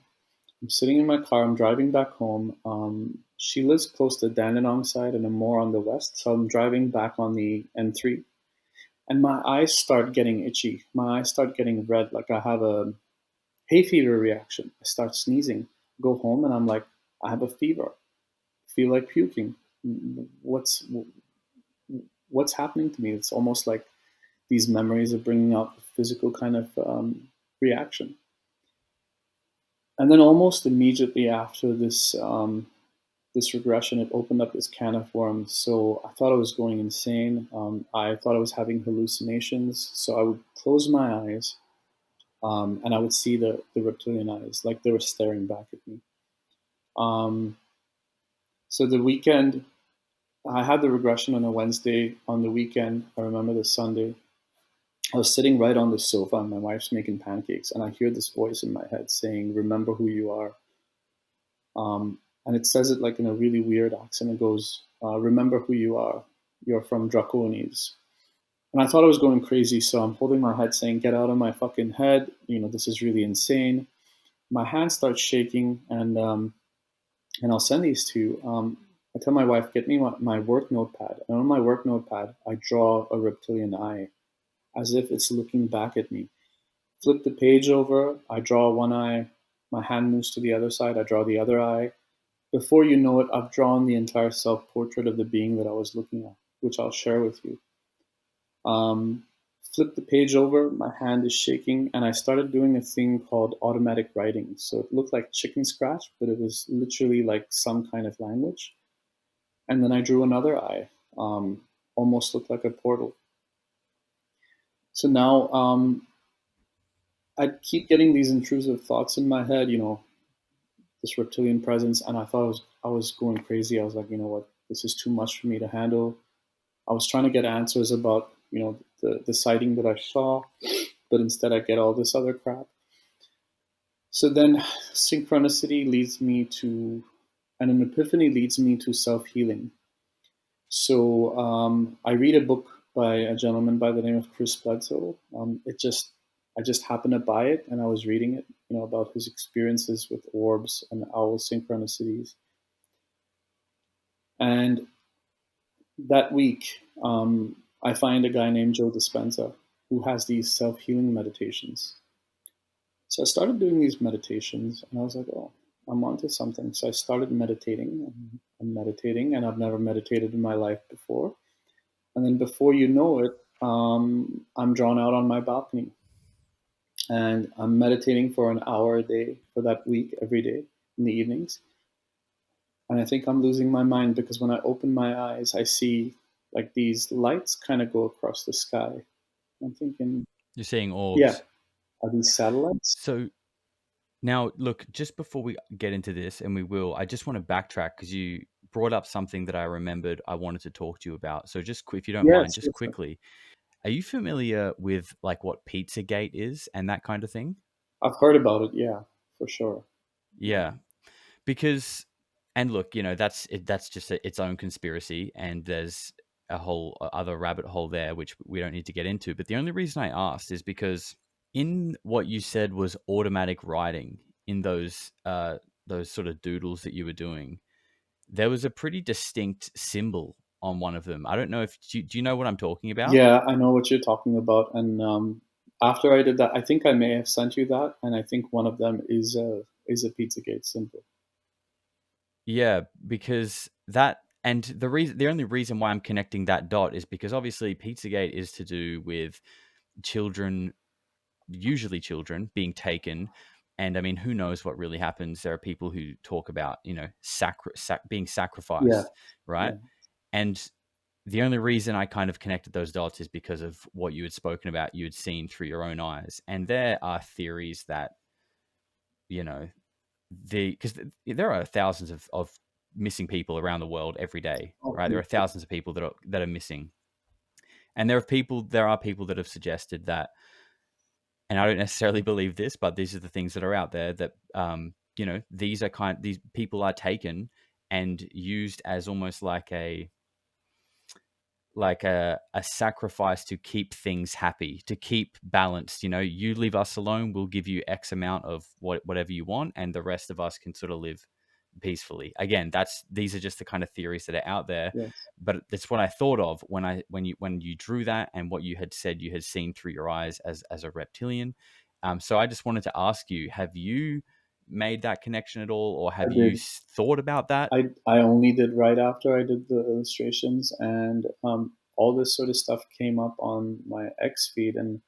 I'm sitting in my car. I'm driving back home. She lives close to Dandenong side, and I'm more on the west. So I'm driving back on the N3, and my eyes start getting itchy. My eyes start getting red, like I have a hay fever reaction. I start sneezing. Go home, and I'm like, I have a fever. Feel like puking. What's what's happening to me? It's almost like these memories are bringing out a physical kind of reaction. And then almost immediately after this regression, it opened up this can of worms. So I thought I was going insane. I thought I was having hallucinations. So I would close my eyes, and I would see the reptilian eyes, like they were staring back at me. Um, so the weekend, I had the regression on a Wednesday. On the weekend, I remember the Sunday, I was sitting right on the sofa and my wife's making pancakes, and I hear this voice in my head saying, "Remember who you are." And it says it like in a really weird accent. It goes, "Remember who you are. You're from Draconis." And I thought I was going crazy, so I'm holding my head saying, "Get out of my fucking head. This is really insane." My hand starts shaking, and I'll send these to you. I tell my wife, get me my work notepad. And on my work notepad, I draw a reptilian eye as if it's looking back at me. Flip the page over, I draw one eye, my hand moves to the other side, I draw the other eye. Before you know it, I've drawn the entire self portrait of the being that I was looking at, which I'll share with you. Um, Flip the page over, my hand is shaking, and I started doing a thing called automatic writing. So it looked like chicken scratch, but it was literally like some kind of language. And then I drew another eye, almost looked like a portal. So now I keep getting these intrusive thoughts in my head, this reptilian presence, and I thought I was going crazy. I was like, you know what, this is too much for me to handle. I was trying to get answers about, the sighting that I saw, but instead I get all this other crap. So then synchronicity leads me to, and an epiphany leads me to self healing. So I read a book by a gentleman by the name of Chris Bledsoe. I just happened to buy it, and I was reading it, about his experiences with orbs and owl synchronicities. And that week, I find a guy named Joe Dispenza who has these self healing meditations. So I started doing these meditations, and I was like, oh, I'm onto something. So I started meditating and meditating, and I've never meditated in my life before. And then before you know it, I'm drawn out on my balcony, and I'm meditating for an hour a day for that week, every day in the evenings. And I think I'm losing my mind because when I open my eyes, I see like these lights kind of go across the sky. I'm thinking, You're seeing yeah, orbs. are these satellites? So now, look, just before we get into this, and we will, I just want to backtrack because you brought up something that I remembered I wanted to talk to you about. So just if you don't mind, Yes, just yes, sir. quickly, are you familiar with like what Pizzagate is and that kind of thing? I've heard about it. Yeah, for sure. Yeah, because and look, that's just its own conspiracy, and there's a whole other rabbit hole there which we don't need to get into. But the only reason I asked is because in what you said was automatic writing in those sort of doodles that you were doing, there was a pretty distinct symbol on one of them. I don't know if do you know what I'm talking about? Yeah, I know what you're talking about. And after I did that, I think I may have sent you that. And I think one of them is is a Pizzagate symbol. Yeah, because that, and the only reason why I'm connecting that dot is because obviously Pizzagate is to do with children, usually children being taken. And I mean, who knows what really happens? There are people who talk about, being Yeah, sacrificed, right? yeah. And the only reason I kind of connected those dots is because of what you had spoken about, you had seen through your own eyes. And there are theories that, you know, because there are thousands of missing people around the world every day, Oh, right? There are thousands of people that are missing, and there are people that have suggested that, and I don't necessarily believe this, but these are the things that are out there that these people are taken and used as almost like a sacrifice to keep things happy, to keep balanced. You leave us alone, we'll give you X amount of whatever you want, and the rest of us can sort of live peacefully. Again, these are just the kind of theories that are out there, yes. but that's what I thought of when you drew that, and what you had said you had seen through your eyes as a reptilian. So I just wanted to ask you: have you made that connection at all, or I have you did. thought about that? I only did right after I did the illustrations, and all this sort of stuff came up on my X feed, and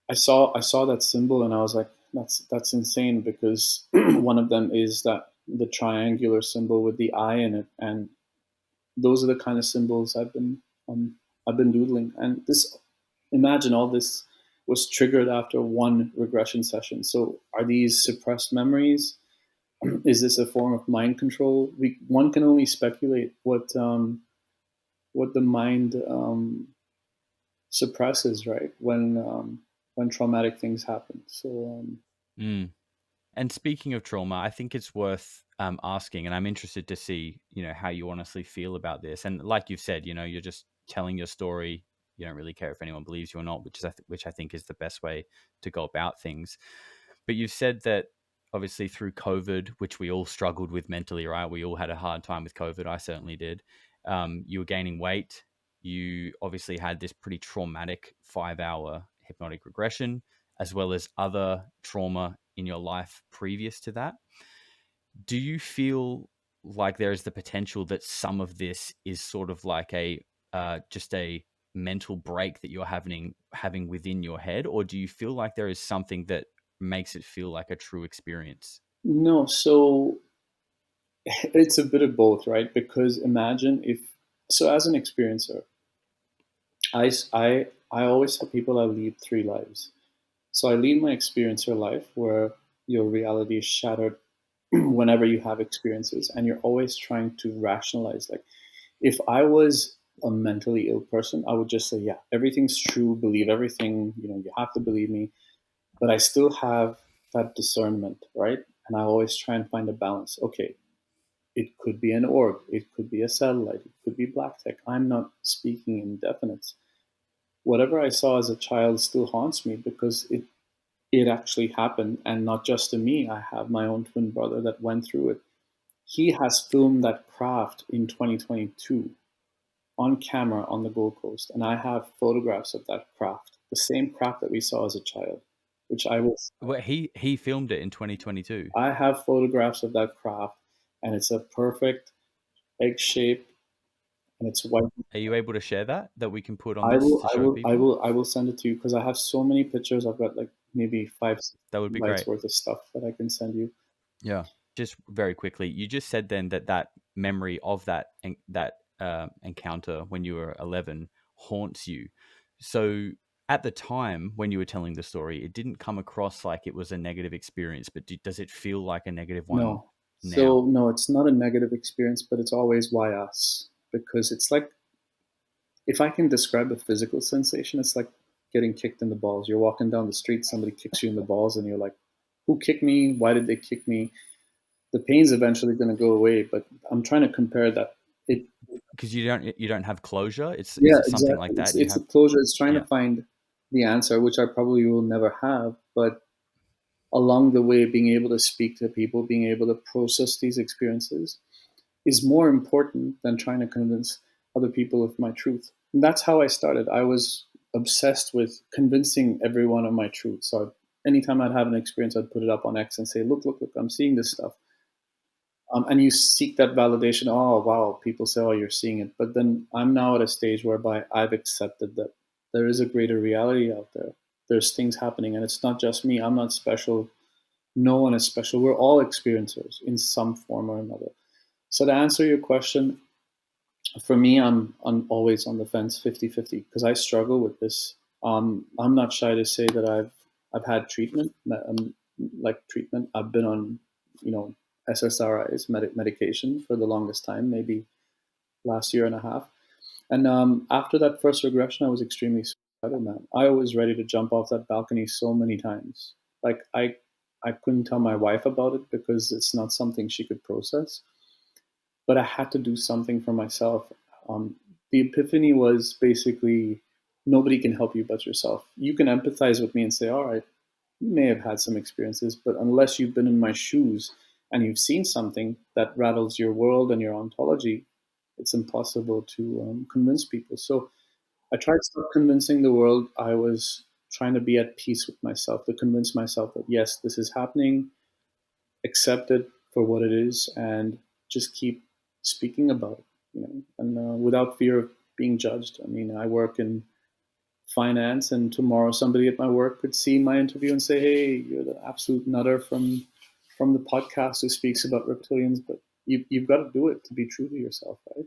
I saw that symbol, and I was like, that's insane, because one of them is that the triangular symbol with the eye in it, and those are the kind of symbols um, I've been doodling. And this, imagine all this was triggered after one regression session. So are these suppressed memories? Is this a form of mind control? One can only speculate what the mind suppresses, right? When traumatic things happen. So Mm. And speaking of trauma, I think it's worth asking, and I'm interested to see, how you honestly feel about this. And like you've said, you're just telling your story. You don't really care if anyone believes you or not, which I think is the best way to go about things. But you've said that obviously through COVID, which we all struggled with mentally, right? We all had a hard time with COVID. I certainly did. You were gaining weight. You obviously had this pretty traumatic 5-hour hypnotic regression, as well as other trauma in your life previous to that. Do you feel like there is the potential that some of this is sort of like just a mental break that you're having within your head, or do you feel like there is something that makes it feel like a true experience? no, so it's a bit of both, right? Because imagine if, so as an experiencer, I always tell people I lead three lives. So I lead my experiencer life, where your reality is shattered whenever you have experiences, and you're always trying to rationalize. Like, if I was a mentally ill person, I would just say, yeah, everything's true, believe everything, you have to believe me. But I still have that discernment, right? And I always try and find a balance. Okay, it could be an orb, it could be a satellite, it could be black tech. I'm not speaking in definites. Whatever I saw as a child still haunts me, because it actually happened, and not just to me. I have my own twin brother that went through it. He has filmed that craft in 2022 on camera on the Gold Coast, and I have photographs of that craft, the same craft that we saw as a child, which I will. Well, he filmed it in 2022. I have photographs of that craft, and it's a perfect egg shape, and it's white. Are you able to share that we can put on I this will, to I show will, I people? will, I will send it to you, because I have so many pictures. I've got like maybe 5 That would be bytes great. worth of stuff that I can send you. Yeah. Just very quickly, you just said then that memory of that encounter when you were 11 haunts you. So at the time when you were telling the story, it didn't come across like it was a negative experience, but does it feel like a negative one No, so now? no, it's not a negative experience, but it's always why us, because it's like, if I can describe a physical sensation, it's like getting kicked in the balls. You're walking down the street, somebody kicks you in the balls, and you're like, who kicked me? Why did they kick me? The pain's eventually going to go away, but I'm trying to compare that. It, Because you don't have closure. Is yeah, it something exactly. like that you It's a have? closure. It's trying to Yeah. find the answer, which I probably will never have. But along the way, being able to speak to people, being able to process these experiences, is more important than trying to convince other people of my truth. And that's how I started. I was obsessed with convincing everyone of my truth. So anytime I'd have an experience, I'd put it up on X and say, look, I'm seeing this stuff. And you seek that validation. Oh, wow, people say, oh, you're seeing it. But then I'm now at a stage whereby I've accepted that there is a greater reality out there. There's things happening, and it's not just me. I'm not special. No one is special. We're all experiencers in some form or another. So to answer your question, for me, I'm always on the fence, 50-50, because I struggle with this. I'm not shy to say that I've had treatment, like treatment. I've been on, you know, SSRIs, medication for the longest time, maybe last year and a half. And after that first regression, I was extremely suicidal, man. I was ready to jump off that balcony so many times. Like I couldn't tell my wife about it because it's not something she could process, but I had to do something for myself. The epiphany was basically nobody can help you but yourself. You can empathize with me and say, all right, you may have had some experiences, but unless you've been in my shoes and you've seen something that rattles your world and your ontology, it's impossible to convince people. So I tried to stop convincing the world. I was trying to be at peace with myself, to convince myself that yes, this is happening, accept it for what it is, and just keep speaking about it, you know, and without fear of being judged. I mean, I work in finance, and tomorrow somebody at my work could see my interview and say, "Hey, you're the absolute nutter from the podcast who speaks about reptilians." But you've got to do it to be true to yourself, right?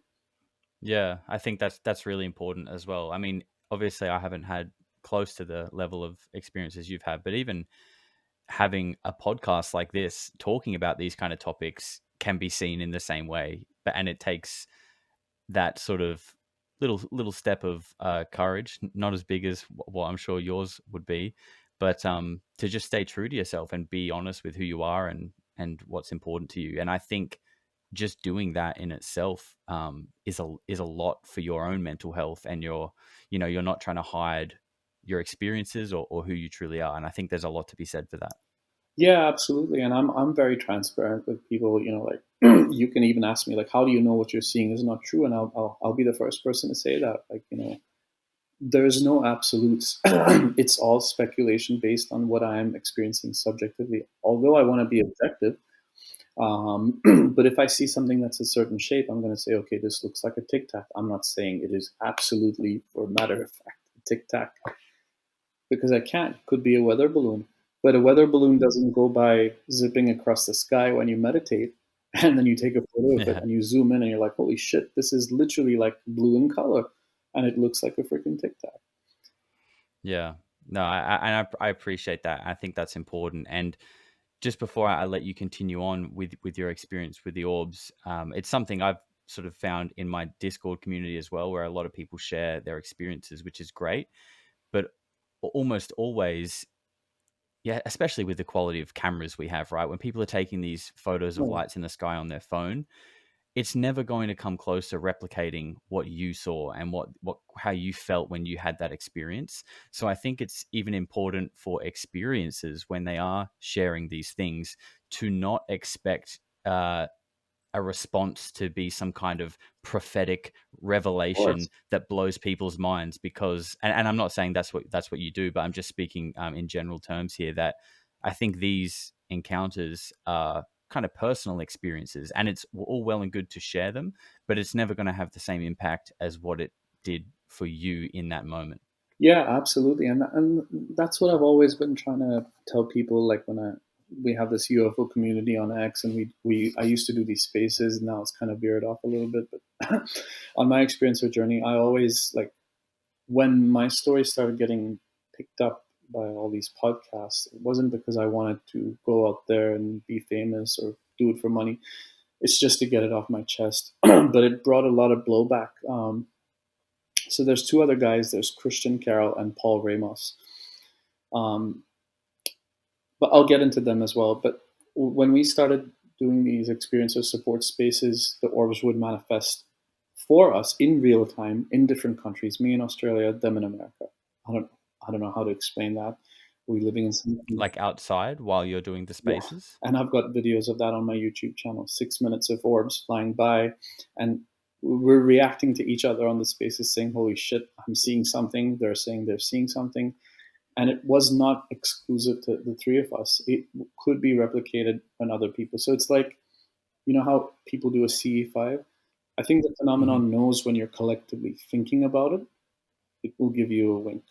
Yeah, I think that's really important as well. I mean, obviously, I haven't had close to the level of experiences you've had, but even having a podcast like this talking about these kind of topics can be seen in the same way. But and it takes that sort of little step of courage, not as big as what I'm sure yours would be, but to just stay true to yourself and be honest with who you are and what's important to you. And I think just doing that in itself is a lot for your own mental health, and you're not trying to hide your experiences or who you truly are. And I think there's a lot to be said for that. Yeah, absolutely. And I'm very transparent with people. You know, like you can even ask me, like, how do you know what you're seeing is not true? And I'll be the first person to say that. Like, you know, there's no absolutes. It's all speculation based on what I'm experiencing subjectively. Although I want to be objective, but if I see something that's a certain shape, I'm going to say, okay, this looks like a tic tac. I'm not saying it is absolutely, for matter of fact, a tic tac, because I can't. Could be a weather balloon, but a weather balloon doesn't go by zipping across the sky when you meditate, and then you take a photo of it Yeah. and you zoom in and you're like, holy shit, this is literally like blue in color, and it looks like a freaking tic tac. Yeah. No, I appreciate that. I think that's important. And just before I let you continue on with your experience with the orbs, it's something I've sort of found in my Discord community as well, where a lot of people share their experiences, which is great. But almost always, yeah, especially with the quality of cameras we have, right? When people are taking these photos of Oh, lights in the sky on their phone, it's never going to come close to replicating what you saw and what how you felt when you had that experience. So I think it's even important for experiences when they are sharing these things to not expect a response to be some kind of prophetic of course. revelation that blows people's minds, because and I'm not saying that's what you do, but I'm just speaking in general terms here, that I think these encounters are kind of personal experiences, and it's all well and good to share them, but it's never going to have the same impact as what it did for you in that moment. Yeah, absolutely, and that's what I've always been trying to tell people. Like when we have this UFO community on X, and we I used to do these spaces. Now it's kind of veered off a little bit, but on my experience or journey, I always like when my story started getting picked up by all these podcasts. It wasn't because I wanted to go out there and be famous or do it for money. It's just to get it off my chest. But it brought a lot of blowback. So there's two other guys. There's Christian Carroll and Paul Ramos. Um, but I'll get into them as well. But when we started doing these experience or support spaces, the orbs would manifest for us in real time in different countries. Me in Australia, them in America. I don't I don't know how to explain that. We living in some, Like outside while you're doing the yeah. spaces. And I've got videos of that on my YouTube channel. 6 minutes of orbs flying by, and we're reacting to each other on the spaces, saying, "Holy shit, I'm seeing something." They're saying they're seeing something, and it was not exclusive to the three of us. It could be replicated on other people. So it's like, you know how people do a CE5? I think the Hmm. phenomenon knows when you're collectively thinking about it, it will give you a wink.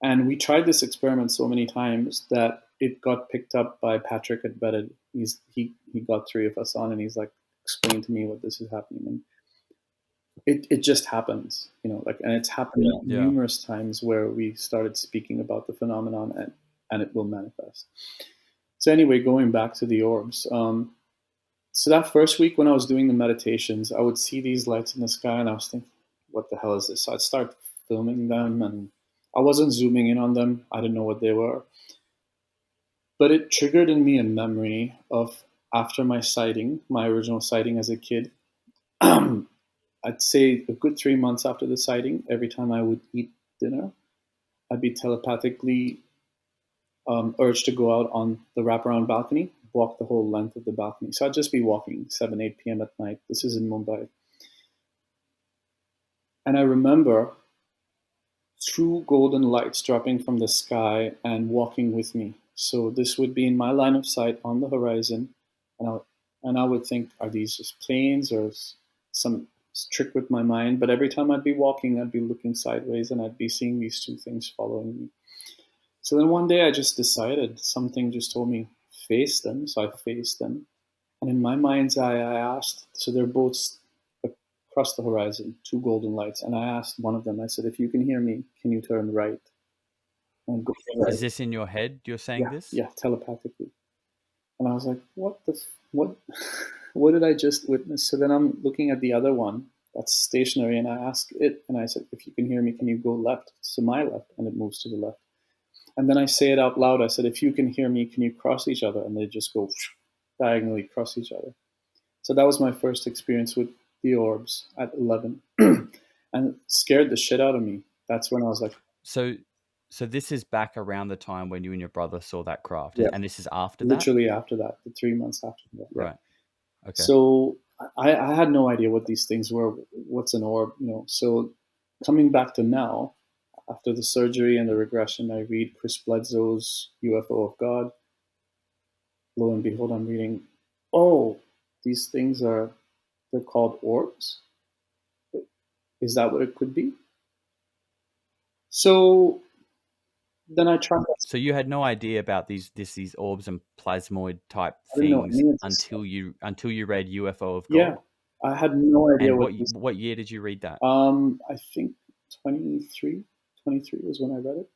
And we tried this experiment so many times that it got picked up by Patrick at Bedded. He got three of us on, and he's like, explain to me what this is happening. And it just happens, you know, like, and it's happened Yeah. numerous times where we started speaking about the phenomenon, and it will manifest. So anyway, going back to the orbs. So that first week when I was doing the meditations, I would see these lights in the sky, and I was thinking, what the hell is this? So I'd start filming them, and I wasn't zooming in on them. I didn't know what they were. But it triggered in me a memory of after my sighting, my original sighting as a kid. I'd say a good 3 months after the sighting, every time I would eat dinner, I'd be telepathically urged to go out on the wraparound balcony, walk the whole length of the balcony. So I'd just be walking 7, 8 p.m. at night. This is in Mumbai. And I remember two golden lights dropping from the sky and walking with me. So this would be in my line of sight on the horizon. And I would think, are these just planes or some trick with my mind? But every time I'd be walking, I'd be looking sideways and I'd be seeing these two things following me. So then one day I just decided, something just told me, face them. So I faced them. And in my mind's eye, I asked, so they're both across the horizon, two golden lights. And I asked one of them, I said, if you can hear me, can you turn right? And go right. Is this in your head? You're saying Yeah, this? yeah, telepathically. And I was like, what, what did I just witness? So then I'm looking at the other one that's stationary, and I ask it, and I said, if you can hear me, can you go left? To my left, and it moves to the left. And then I say it out loud. I said, if you can hear me, can you cross each other? And they just go diagonally cross each other. So that was my first experience with the orbs at 11, and scared the shit out of me. That's when I was like, So, so this is back around the time when you and your brother saw that craft, yeah, and this is after that, literally after that, the 3 months after that, yeah. right? Okay. So I had no idea what these things were. What's an orb, you know? So coming back to now, after the surgery and the regression, I read Chris Bledsoe's UFO of God. Lo and behold, I'm reading, oh, these things they're called orbs. Is that what it could be? So then I tried. So you had no idea about these orbs and plasmoid type I didn't know things any of this stuff. until you read UFO of Yeah, God. I had no idea And what what these. what year did you read that? I think 23, 23 was when I read it.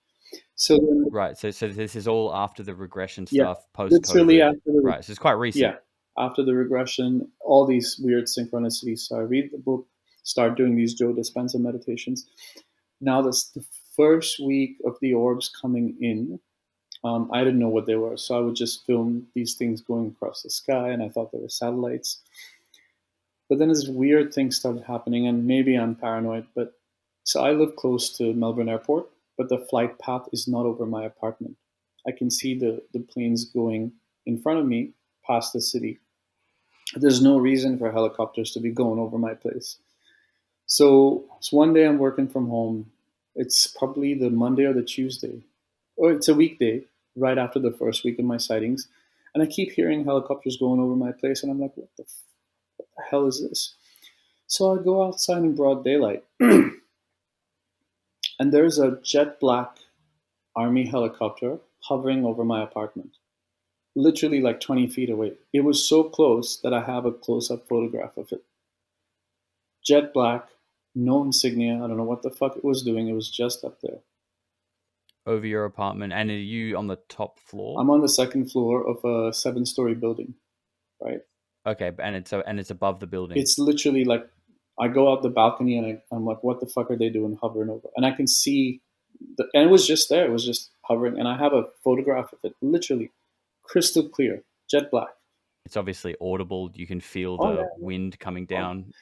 So then, Right. So this is all after the regression yeah, stuff, post literally COVID. after the, Right. So it's quite recent. yeah, after the regression, all these weird synchronicities. So I read the book, start doing these Joe Dispenza meditations. Now that's the first week of the orbs coming in. I didn't know what they were, so I would just film these things going across the sky, and I thought they were satellites. But then this weird thing started happening, and maybe I'm paranoid, but so I live close to Melbourne Airport, but the flight path is not over my apartment. I can see the planes going in front of me past the city. There's no reason for helicopters to be going over my place. So one day I'm working from home. It's probably the Monday or the Tuesday, or it's a weekday, right after the first week of my sightings. And I keep hearing helicopters going over my place, and I'm like, what the hell is this? So I go outside in broad daylight, and there's a jet black army helicopter hovering over my apartment, literally like 20 feet away. It was so close that I have a close up photograph of it. Jet black, no insignia. I don't know what the fuck it was doing. It was just up there. Over your apartment, and are you on the top floor? I'm on the second floor of a 7-story building, right? Okay, and it's above the building. It's literally like I go out the balcony, and I'm like, what the fuck are they doing hovering over? And I can see, and it was just there. It was just hovering. And I have a photograph of it, literally crystal clear, jet black. It's obviously audible. You can feel Oh, the yeah. wind coming Oh. down.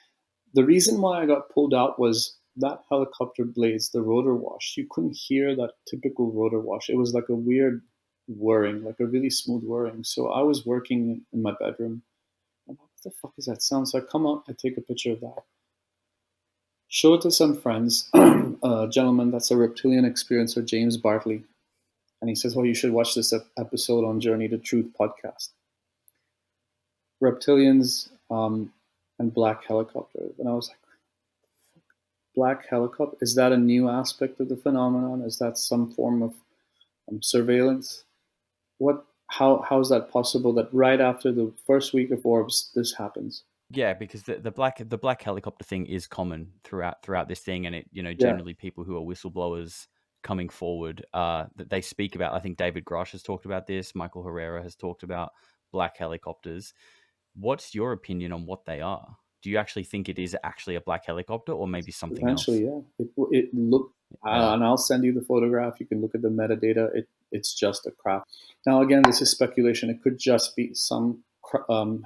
The reason why I got pulled out was that helicopter blades, the rotor wash. You couldn't hear that typical rotor wash. It was like a weird whirring, like a really smooth whirring. So I was working in my bedroom. I'm like, what the fuck is that sound? So I come up, I take a picture of that, show it to some friends. A gentleman that's a reptilian experiencer, James Bartley. And he says, "Oh, you should watch this episode on Journey to Truth podcast, reptilians and black helicopters." And I was like, "Black helicopter? Is that a new aspect of the phenomenon? Is that some form of surveillance? What? How is that possible? That right after the first week of Orbs, this happens?" Yeah, because the black helicopter thing is common throughout this thing, and it, you know, Yeah, generally people who are whistleblowers coming forward, that they speak about. I think David Grush has talked about this. Michael Herrera has talked about black helicopters. What's your opinion on what they are? Do you actually think it is actually a black helicopter, or maybe something else? potentially, yeah. It looked, Yeah. and I'll send you the photograph. You can look at the metadata. It's just a craft. Now, again, this is speculation. It could just be some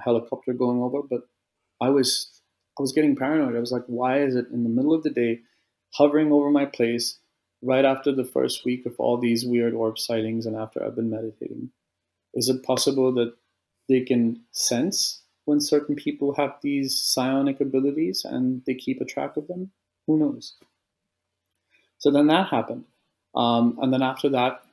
helicopter going over, but I was I was getting paranoid. I was like, why is it in the middle of the day, hovering over my place, right after the first week of all these weird orb sightings, and after I've been meditating? Is it possible that they can sense when certain people have these psionic abilities and they keep a track of them? Who knows? So then that happened. And then after that,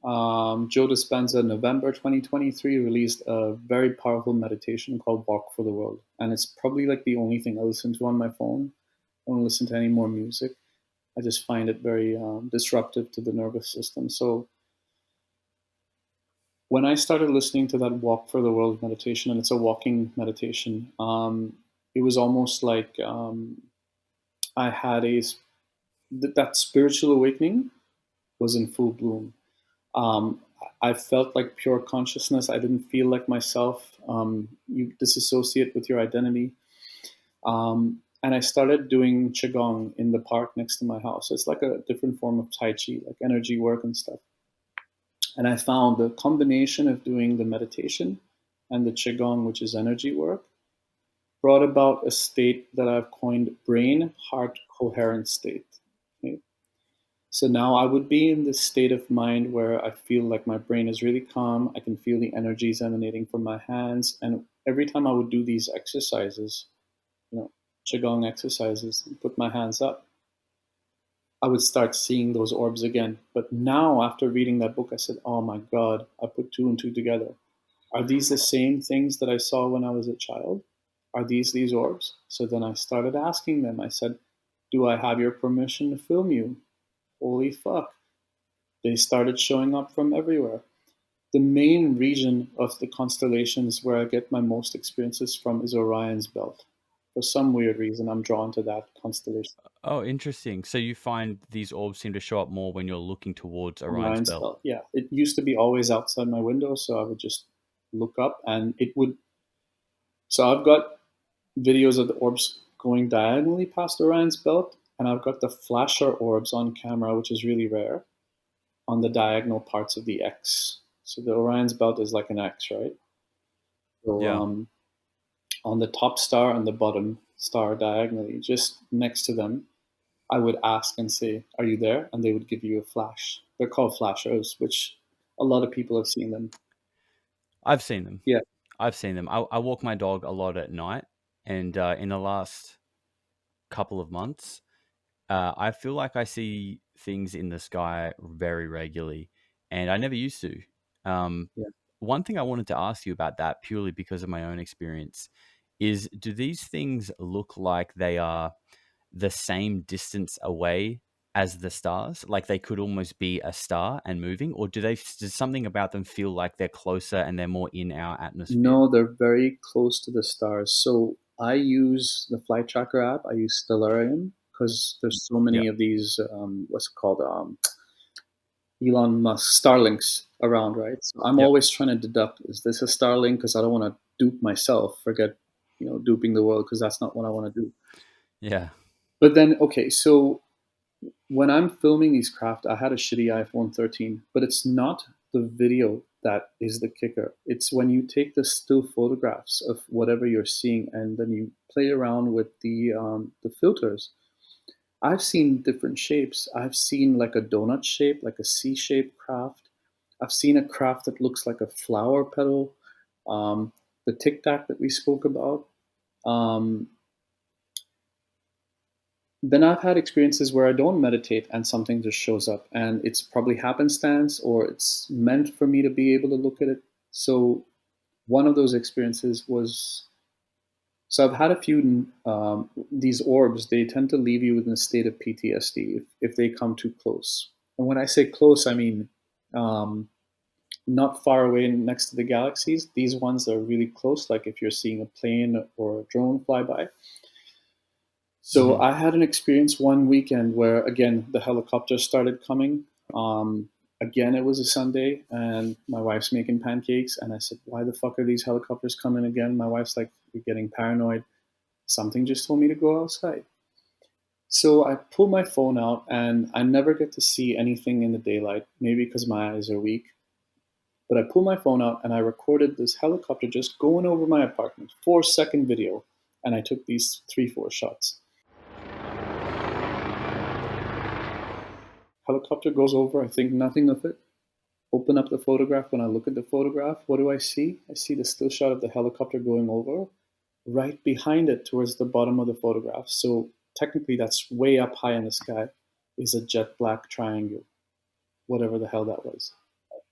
Joe Dispenza, November 2023, released a very powerful meditation called Walk for the World. And it's probably like the only thing I listen to on my phone. I don't listen to any more music. I just find it very disruptive to the nervous system. So when I started listening to that Walk for the World meditation, and it's a walking meditation, it was almost like I had that spiritual awakening was in full bloom. Um, I felt like pure consciousness. I didn't feel like myself. You disassociate with your identity. And I started doing Qigong in the park next to my house. It's like a different form of Tai Chi, like energy work and stuff. And I found the combination of doing the meditation and the Qigong, which is energy work, brought about a state that I've coined brain heart coherent state. Okay? So now I would be in this state of mind where I feel like my brain is really calm. I can feel the energies emanating from my hands. And every time I would do these exercises, Qigong exercises, and put my hands up, I would start seeing those orbs again. But now, after reading that book, I said, oh my God, I put two and two together. Are these the same things that I saw when I was a child? Are these orbs? So then I started asking them. I said, do I have your permission to film you? Holy fuck. They started showing up from everywhere. The main region of the constellations where I get my most experiences from is Orion's belt. For some weird reason, I'm drawn to that constellation. Oh, interesting. So you find these orbs seem to show up more when you're looking towards Orion's Orion's belt. belt, yeah. It used to be always outside my window, so I would just look up and it would. So I've got videos of the orbs going diagonally past Orion's belt, and I've got the flasher orbs on camera, which is really rare, on the diagonal parts of the X. So the Orion's belt is like an X, right? So Yeah. on the top star and the bottom star diagonally, just next to them, I would ask and say, "Are you there?" And they would give you a flash. They're called flashers, which a lot of people have seen them. I've seen them. Yeah, I've seen them. I walk my dog a lot at night, and in the last couple of months, I feel like I see things in the sky very regularly, and I never used to. Um, yeah. One thing I wanted to ask you about that, purely because of my own experience, is do these things look like they are the same distance away as the stars? Like they could almost be a star and moving, or does something about them feel like they're closer and they're more in our atmosphere? No, they're very close to the stars. So I use the flight tracker app. I use Stellarium because there's so many Yep. of these. What's it called? Elon Musk Starlinks around, right? So I'm Yep. always trying to deduct: is this a Starlink? Because I don't want to dupe myself. Forget, duping the world because that's not what I want to do. Yeah. But then, okay, so when I'm filming these craft, I had a shitty iPhone 13, but it's not the video that is the kicker. It's when you take the still photographs of whatever you're seeing and then you play around with the filters. I've seen different shapes. I've seen like a donut shape, like a C-shaped craft. I've seen a craft that looks like a flower petal. Um, the Tic Tac that we spoke about. Um, Then I've had experiences where I don't meditate and something just shows up, and it's probably happenstance or it's meant for me to be able to look at it. So one of those experiences was, so I've had a few, these orbs, they tend to leave you in a state of PTSD if they come too close. And when I say close, I mean um, not far away next to the galaxies. These ones are really close, like if you're seeing a plane or a drone fly by. So Mhm. I had an experience one weekend where, again, the helicopter started coming. Again, it was a Sunday, and my wife's making pancakes, and I said, "Why the fuck are these helicopters coming again?" My wife's like, "You're getting paranoid. Something just told me to go outside." So I pull my phone out, and I never get to see anything in the daylight, maybe because my eyes are weak. But I pull my phone out, and I recorded this helicopter just going over my apartment, 4-second video, and I took these 3, 4 shots. Helicopter goes over, I think nothing of it. Open up the photograph. When I look at the photograph, what do I see? I see the still shot of the helicopter going over. Right behind it, towards the bottom of the photograph, so technically that's way up high in the sky, is a jet black triangle, whatever the hell that was.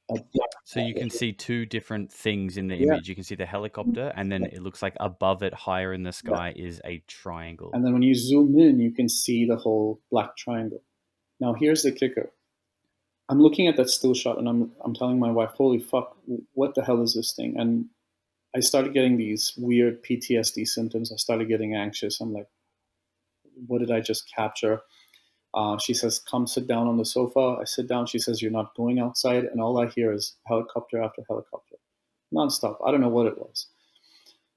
A black So you can triangle. see two different things in the Yeah, image. You can see the helicopter, and then it looks like above it, higher in the yeah. sky, is a triangle. And then when you zoom in, you can see the whole black triangle. Now here's the kicker. I'm looking at that still shot, and I'm telling my wife, "Holy fuck, what the hell is this thing?" And I started getting these weird PTSD symptoms. I started getting anxious. I'm like, what did I just capture? She says, "Come sit down on the sofa." I sit down. She says, "You're not going outside." And all I hear is helicopter after helicopter, nonstop. I don't know what it was.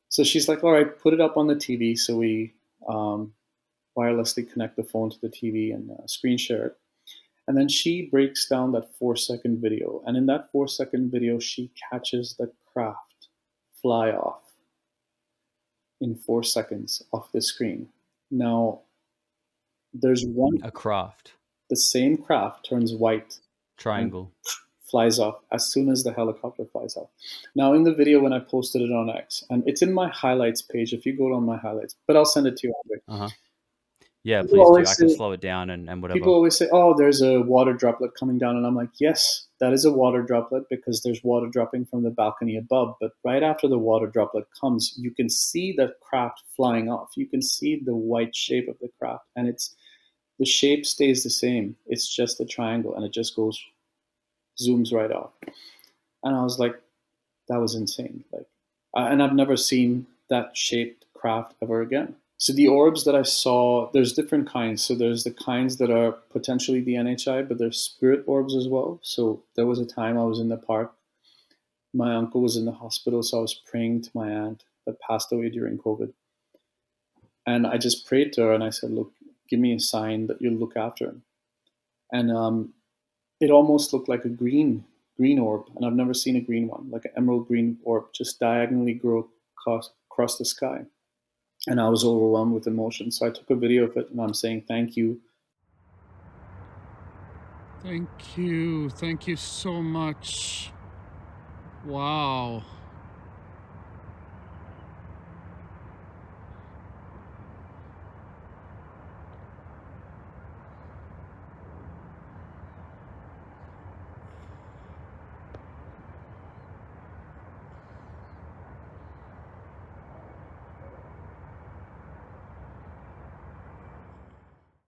So she's like, "All right, put it up on the TV." So we um, wirelessly connect the phone to the TV and screen share it. And then she breaks down that 4-second video. And in that 4-second video, she catches the craft fly off in 4 seconds off the screen. Now, there's one, A craft the same craft turns white and triangle. flies off as soon as the helicopter flies off. Now, in the video, when I posted it on X, and it's in my highlights page, if you go on my highlights, but I'll send it to you, Andre. Uh huh. Yeah, People please do. I always can say, slow it down and people whatever. always say, "Oh, there's a water droplet coming down," and I'm like, "Yes, that is a water droplet because there's water dropping from the balcony above." But right after the water droplet comes, you can see the craft flying off. You can see the white shape of the craft, and it's the shape stays the same. It's just a triangle, and it just goes zooms right off. And I was like, that was insane. Like, and I've never seen that shaped craft ever again. So the orbs that I saw, there's different kinds. So there's the kinds that are potentially the NHI, but there's spirit orbs as well. So there was a time I was in the park. My uncle was in the hospital, so I was praying to my aunt that passed away during COVID. And I just prayed to her and I said, "Look, give me a sign that you'll look after him." And it almost looked like a green orb, and I've never seen a green one, like an emerald green orb, just diagonally grow across the sky. And I was overwhelmed with emotion, so I took a video of it, and I'm saying thank you. Thank you. Thank you so much. Wow.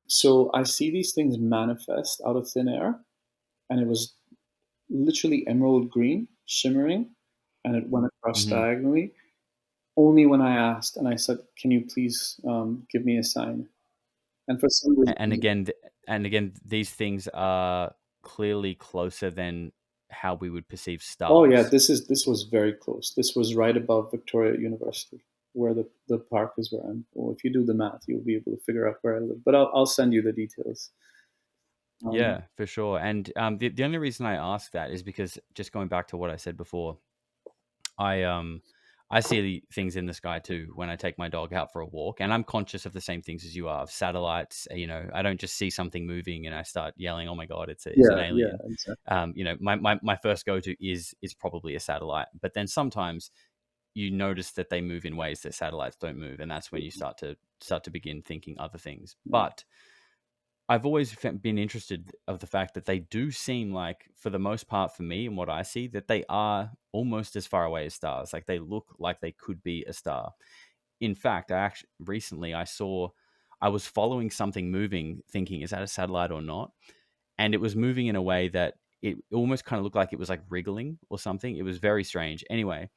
So I see these things manifest out of thin air, and it was literally emerald green, shimmering, and it went across Hmm. diagonally. Only when I asked, and I said, "Can you please give me a sign?" And for some And reason, again, and again, these things are clearly closer than how we would perceive oh yeah, stars. this was very close. This was right above Victoria University, where the park is where I'm. Well, if you do the math, you'll be able to figure out where I live. But I'll send you the details. Um, Yeah, for sure. And the only reason I ask that is because, just going back to what I said before, I I see things in the sky too when I take my dog out for a walk, and I'm conscious of the same things as you are, of satellites. You know, I don't just see something moving and I start yelling, "Oh my god, it's an yeah, yeah, alien!" exactly. You know, my first go to is probably a satellite, but then sometimes you notice that they move in ways that satellites don't move, and that's when you start to start to begin thinking other things. But I've always been interested of the fact that they do seem like, for the most part, for me and what I see, that they are almost as far away as stars. Like they look like they could be a star. In fact, I was following something moving, thinking, is that a satellite or not? And it was moving in a way that it almost kind of looked like it was like wriggling or something. It was very strange. Anyway,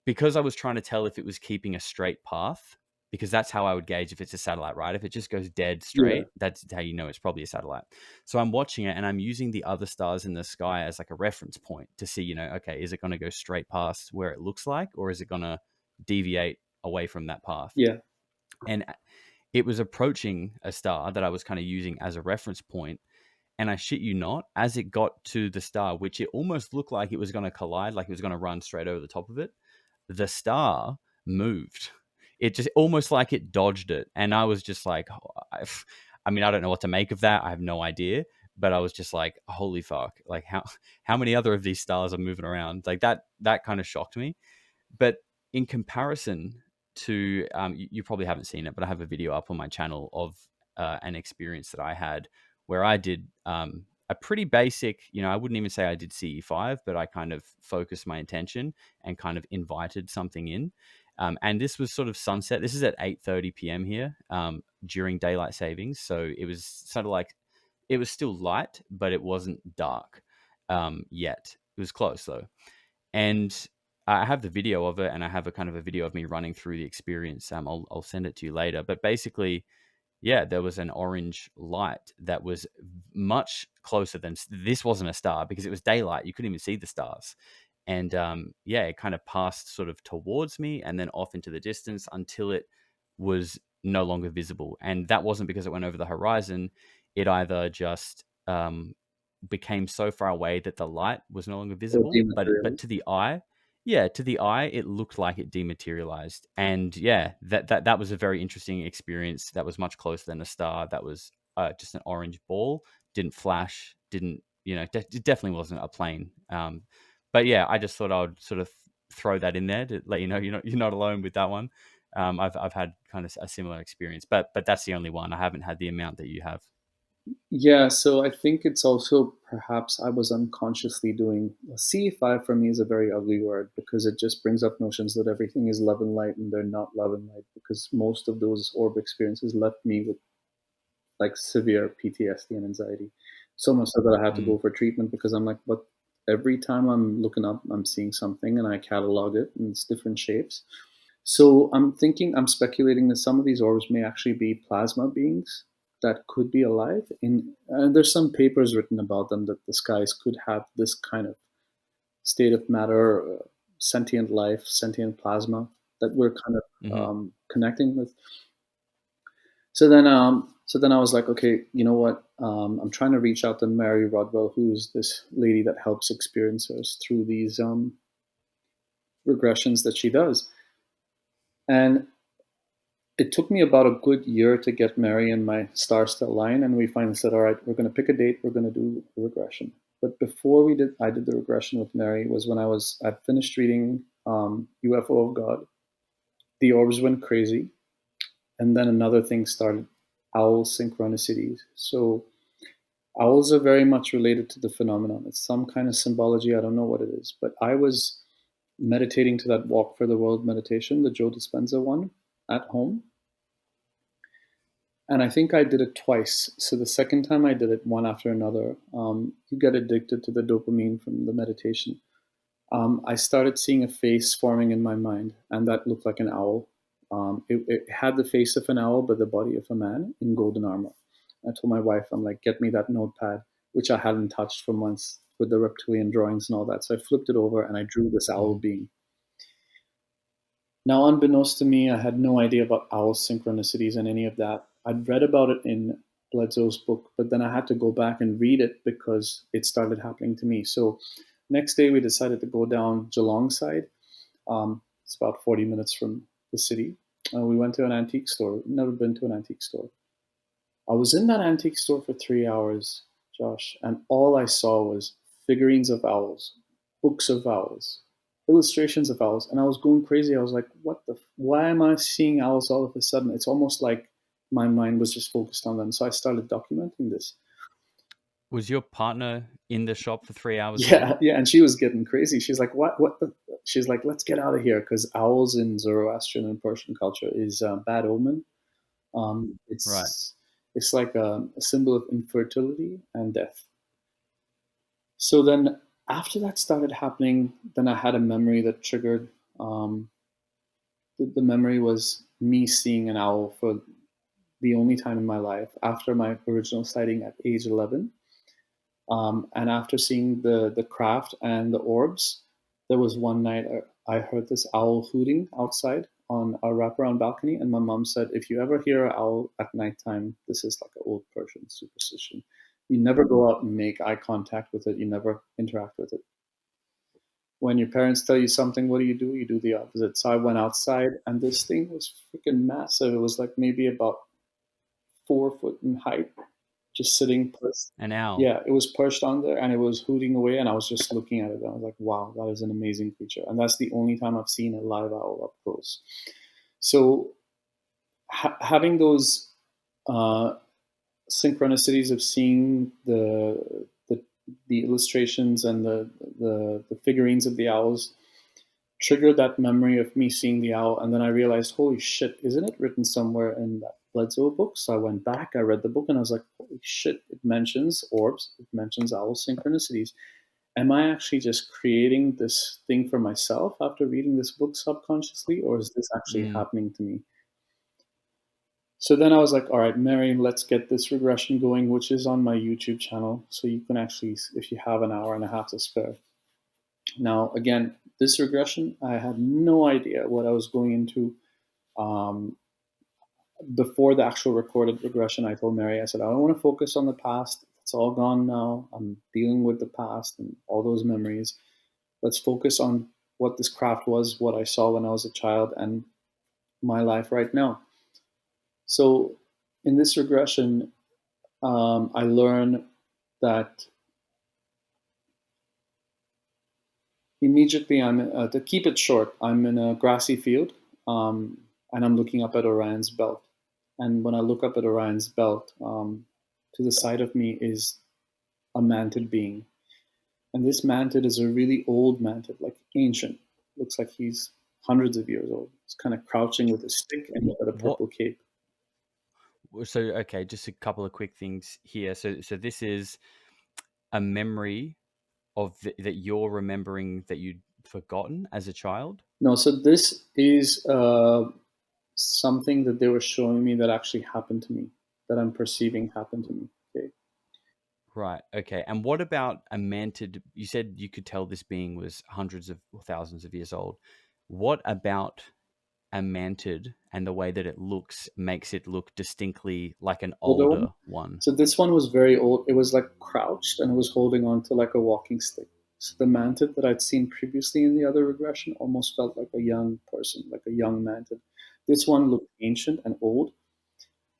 because I was trying to tell if it was keeping a straight path, because that's how I would gauge if it's a satellite, right? If it just goes dead Yeah. straight, that's how you know it's probably a satellite. So I'm watching it and I'm using the other stars in the sky as like a reference point to see, okay, is it going to go straight past where it looks like, or is it going to deviate away from that path? Yeah. And it was approaching a star that I was kind of using as a reference point. And I shit you not, as it got to the star, which it almost looked like it was going to collide, like it was going to run straight over the top of it, the star moved. It just almost like it dodged it. And I was just like, I mean, I don't know what to make of that. I have no idea. But I was just like, holy fuck. Like how many other of these stars are moving around? Like that kind of shocked me. But in comparison to, you probably haven't seen it, but I have a video up on my channel of an experience that I had where I did a pretty basic, I wouldn't even say I did CE5, but I kind of focused my attention and kind of invited something in. And this was sort of sunset. This is at 8:30 p.m. here during daylight savings. So it was sort of like, it was still light, but it wasn't dark yet. It was close though. And I have the video of it, and I have a kind of a video of me running through the experience. I'll send it to you later. But basically, yeah, there was an orange light that was much closer than this. Wasn't a star because it was daylight. You couldn't even see the stars. And yeah, it kind of passed sort of towards me and then off into the distance until it was no longer visible. And that wasn't because it went over the horizon. It either just became so far away that the light was no longer Or visible, but dematerialized. to the eye, yeah, to the eye, it looked like it dematerialized. And yeah, that was a very interesting experience. That was much closer than a star. That was just an orange ball. Didn't flash. Didn't, it definitely wasn't a plane. But yeah, I just thought I would sort of throw that in there to let you know you're not alone with that one. I've had kind of a similar experience, but that's the only one. I haven't had the amount that you have. Yeah, so I think it's also perhaps I was unconsciously doing CE5 for me is a very ugly word because it just brings up notions that everything is love and light and they're not love and light because most of those orb experiences left me with like severe PTSD and anxiety. So much so that I had to Mm, go for treatment because I'm like, but every time I'm looking up, I'm seeing something and I catalog it in its different shapes. So I'm speculating that some of these orbs may actually be plasma beings that could be alive. And there's some papers written about them that the skies could have this kind of state of matter, sentient life, sentient plasma that we're kind of hmm connecting with. So then I was like, okay, you know what? I'm trying to reach out to Mary Rodwell, who's this lady that helps experiencers through these regressions that she does. And it took me about a good year to get Mary and my stars to align, and we finally said, all right, we're going to pick a date. We're going to do a regression. But before I did the regression with Mary was when I'd finished reading UFO of God. The orbs went crazy, and then another thing started: owl synchronicities. So owls are very much related to the phenomenon. It's some kind of symbology. I don't know what it is, but I was meditating to that Walk for the World meditation, the Joe Dispenza one, at home. And I think I did it twice. So the second time I did it, one after another, you get addicted to the dopamine from the meditation. I started seeing a face forming in my mind, and that looked like an owl. It had the face of an owl, but the body of a man in golden armor. I told my wife, I'm like, get me that notepad, which I hadn't touched for months with the reptilian drawings and all that. So I flipped it over and I drew this owl hmm being. Now, unbeknownst to me, I had no idea about owl synchronicities and any of that. I'd read about it in Bledsoe's book, but then I had to go back and read it because it started happening to me. So next day, we decided to go down Geelong side. It's about 40 minutes from the city. We went to an antique store. Never been to an antique store. I was in that antique store for 3 hours, Josh, and all I saw was figurines of owls, books of owls, illustrations of owls, and I was going crazy. I was like, "What the? Why am I seeing owls all of a sudden?" It's almost like my mind was just focused on them. So I started documenting this. Was your partner in the shop for 3 hours as Yeah, well? yeah, and she was getting crazy. She's like, "What? What?" She's like, "Let's get out of here," because owls in Zoroastrian and Persian culture is a bad omen. Um, Right. it's it's like a symbol of infertility and death. So then, after that started happening, then I had a memory that triggered. Um, the memory was me seeing an owl for the only time in my life after my original sighting at age 11. And after seeing the craft and the orbs, there was one night I heard this owl hooting outside on a wraparound balcony, and my mom said, "If you ever hear an owl at nighttime, this is like an old Persian superstition. You never go out and make eye contact with it. You never interact with it. When your parents tell you something, what do? You do the opposite." So I went outside, and this thing was freaking massive. It was like maybe about 4 foot in height, just sitting perched. An owl. Yeah, it was perched on there and it was hooting away, and I was just looking at it. And I was like, "Wow, that is an amazing creature." And that's the only time I've seen a live owl up close. So having those uh, synchronicities of seeing the illustrations and the figurines of the owls triggered that memory of me seeing the owl. And then I realized, holy shit, isn't it written somewhere in that Bledsoe book? So I went back, I read the book, and I was like, holy shit, it mentions orbs, it mentions owl synchronicities. Am I actually just creating this thing for myself after reading this book subconsciously, or is this actually Mm. happening to me? So then I was like, all right, Mary, let's get this regression going, which is on my YouTube channel. So you can actually, if you have an hour and a half to spare. Now, again, this regression, I had no idea what I was going into. Um, Before the actual recorded regression, I told Mary, I said, I don't want to focus on the past. It's all gone now. I'm dealing with the past and all those memories. Let's focus on what this craft was, what I saw when I was a child, and my life right now. So in this regression, I learned that immediately to keep it short, I'm in a grassy field, and I'm looking up at Orion's belt. And when I look up at Orion's belt, to the side of me is a mantid being. And this mantid is a really old mantid, like ancient. Looks like he's hundreds of years old. He's kind of crouching with a stick and he's got a What? purple cape. So okay, just a couple of quick things here. So this is a memory of that you're remembering that you'd forgotten as a child. No, so this is something that they were showing me that actually happened to me, that I'm perceiving happened to me. Okay. Right. Okay. And what about a mantid? You said you could tell this being was hundreds of or thousands of years old. What about a mantid and the way that it looks makes it look distinctly like an Older one. older one? So this one was very old. It was like crouched and it was holding on to like a walking stick. So the mantid that I'd seen previously in the other regression almost felt like a young person, like a young mantid. This one looked ancient and old.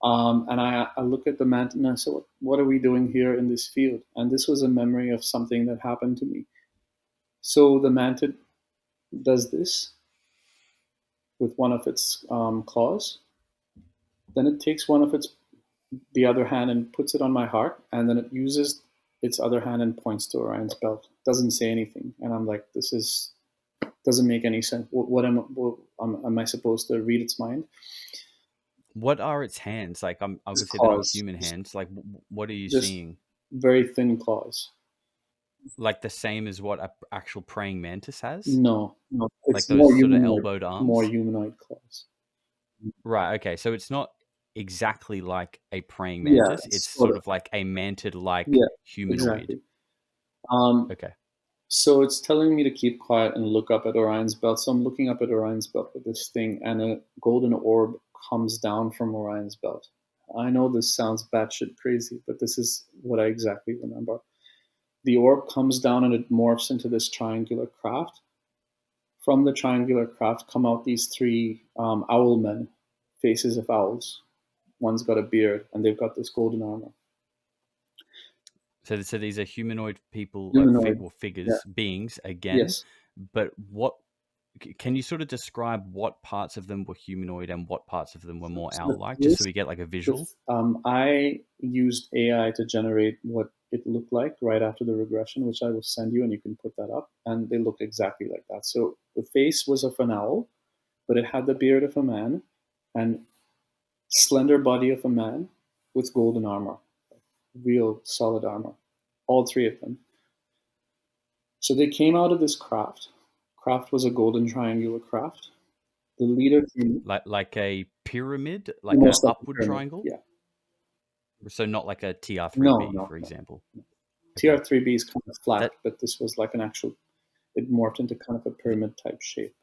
And I look at the mantid and I said, what are we doing here in this field? And this was a memory of something that happened to me. So the mantid does this with one of its claws. Then it takes one of its the other hand and puts it on my heart, and then it uses its other hand and points to Orion's belt. Doesn't say anything, and I'm like, this is doesn't make any sense. Am I supposed to read its mind? What are its hands? Like I Its would say they're not claws, human just, hands. Like what are you just seeing? very thin claws. Like the same as what a actual praying mantis has? No, no, Like it's those more sort of humanoid, elbowed more arms? humanoid claws. Right. Okay. So it's not exactly like a praying Yeah, mantis. It's sort sort of. of like a mantid like Yeah, humanoid. exactly. Um, Okay. So it's telling me to keep quiet and look up at Orion's belt. So I'm looking up at Orion's belt with this thing, and a golden orb comes down from Orion's belt. I know this sounds batshit crazy, but this is what I exactly remember. The orb comes down and it morphs into this triangular craft. From the triangular craft come out these three owl men, faces of owls. One's got a beard, and they've got this golden armor. So these are humanoid people, Humanoid. well, Yeah. figures, beings again, Yes. but can you sort of describe what parts of them were humanoid and what parts of them were more So owl-like, just so we get like a visual? I used AI to generate what it looked like right after the regression, which I will send you, and you can put that up. And they look exactly like that. So the face was of an owl, but it had the beard of a man and slender body of a man with golden armor, real solid armor, all three of them. So they came out of this craft. Craft was a golden triangular craft. The leader came, Like a pyramid, like a almost like a upward pyramid. triangle? Yeah. So not like a No, TR3B, no, for no. example. Okay. TR3B is kind of flat, That but this was like an actual, it morphed into kind of a pyramid type shape.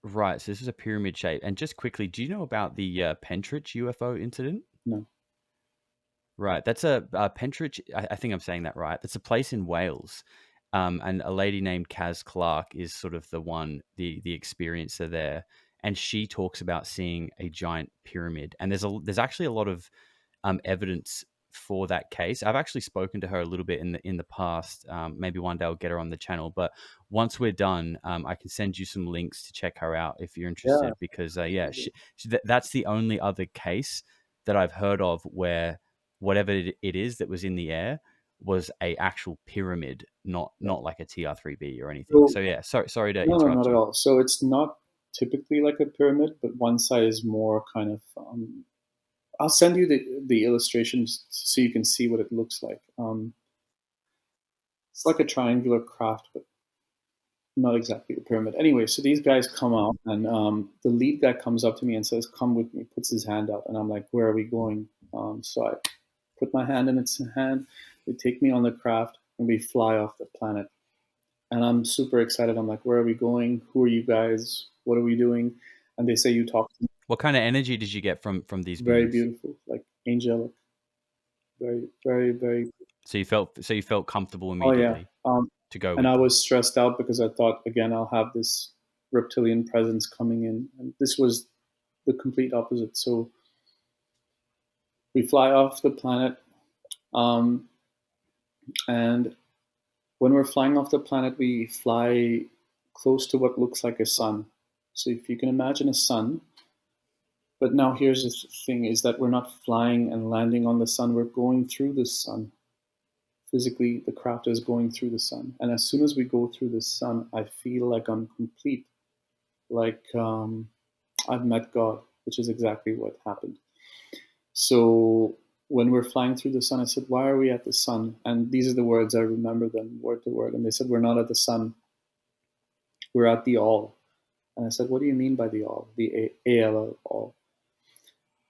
Right, so this is a pyramid shape. And just quickly, do you know about the Pentrich UFO incident? No. Right, that's a Pentrich. I think I'm saying that right. That's a place in Wales, and a lady named Kaz Clark is sort of the experiencer there, and she talks about seeing a giant pyramid. And there's actually a lot of evidence for that case. I've actually spoken to her a little bit in the past. Maybe one day I'll get her on the channel. But once we're done, I can send you some links to check her out if you're Yeah. interested. Because that's the only other case that I've heard of where whatever it is that was in the air was a actual pyramid, not like a TR3B or anything. So, So yeah, sorry to no, interrupt not at you. all. So it's not typically like a pyramid, but one side is more kind of. I'll send you the illustrations so you can see what it looks like. It's like a triangular craft, but not exactly a pyramid. Anyway, so these guys come out, and the lead guy comes up to me and says, "Come with me." Puts his hand out, and I'm like, "Where are we going?" So I put my hand in its hand. They take me on the craft, and we fly off the planet. And I'm super excited. I'm like, "Where are we going? Who are you guys? What are we doing?" And they say, "You talk to me." What kind of energy did you get from these Very beings? beautiful, like angelic, very, very, very. So you felt comfortable Oh yeah. immediately to go And with I them. was stressed out because I thought, again, I'll have this reptilian presence coming in, and this was the complete opposite. So we fly off the planet, um, and when we're flying off the planet, we fly close to what looks like a sun. So if you can imagine a sun, but now here's the thing: is that we're not flying and landing on the sun; we're going through the sun. Physically, the craft is going through the sun, and as soon as we go through the sun, I feel like I'm complete, like I've met God, which is exactly what happened. So when we're flying through the sun, I said, "Why are we at the sun?" And these are the words, I remember them word to word. And they said, "We're not at the sun, we're at the all." And I said, "What do you mean by the all? The ALL all?"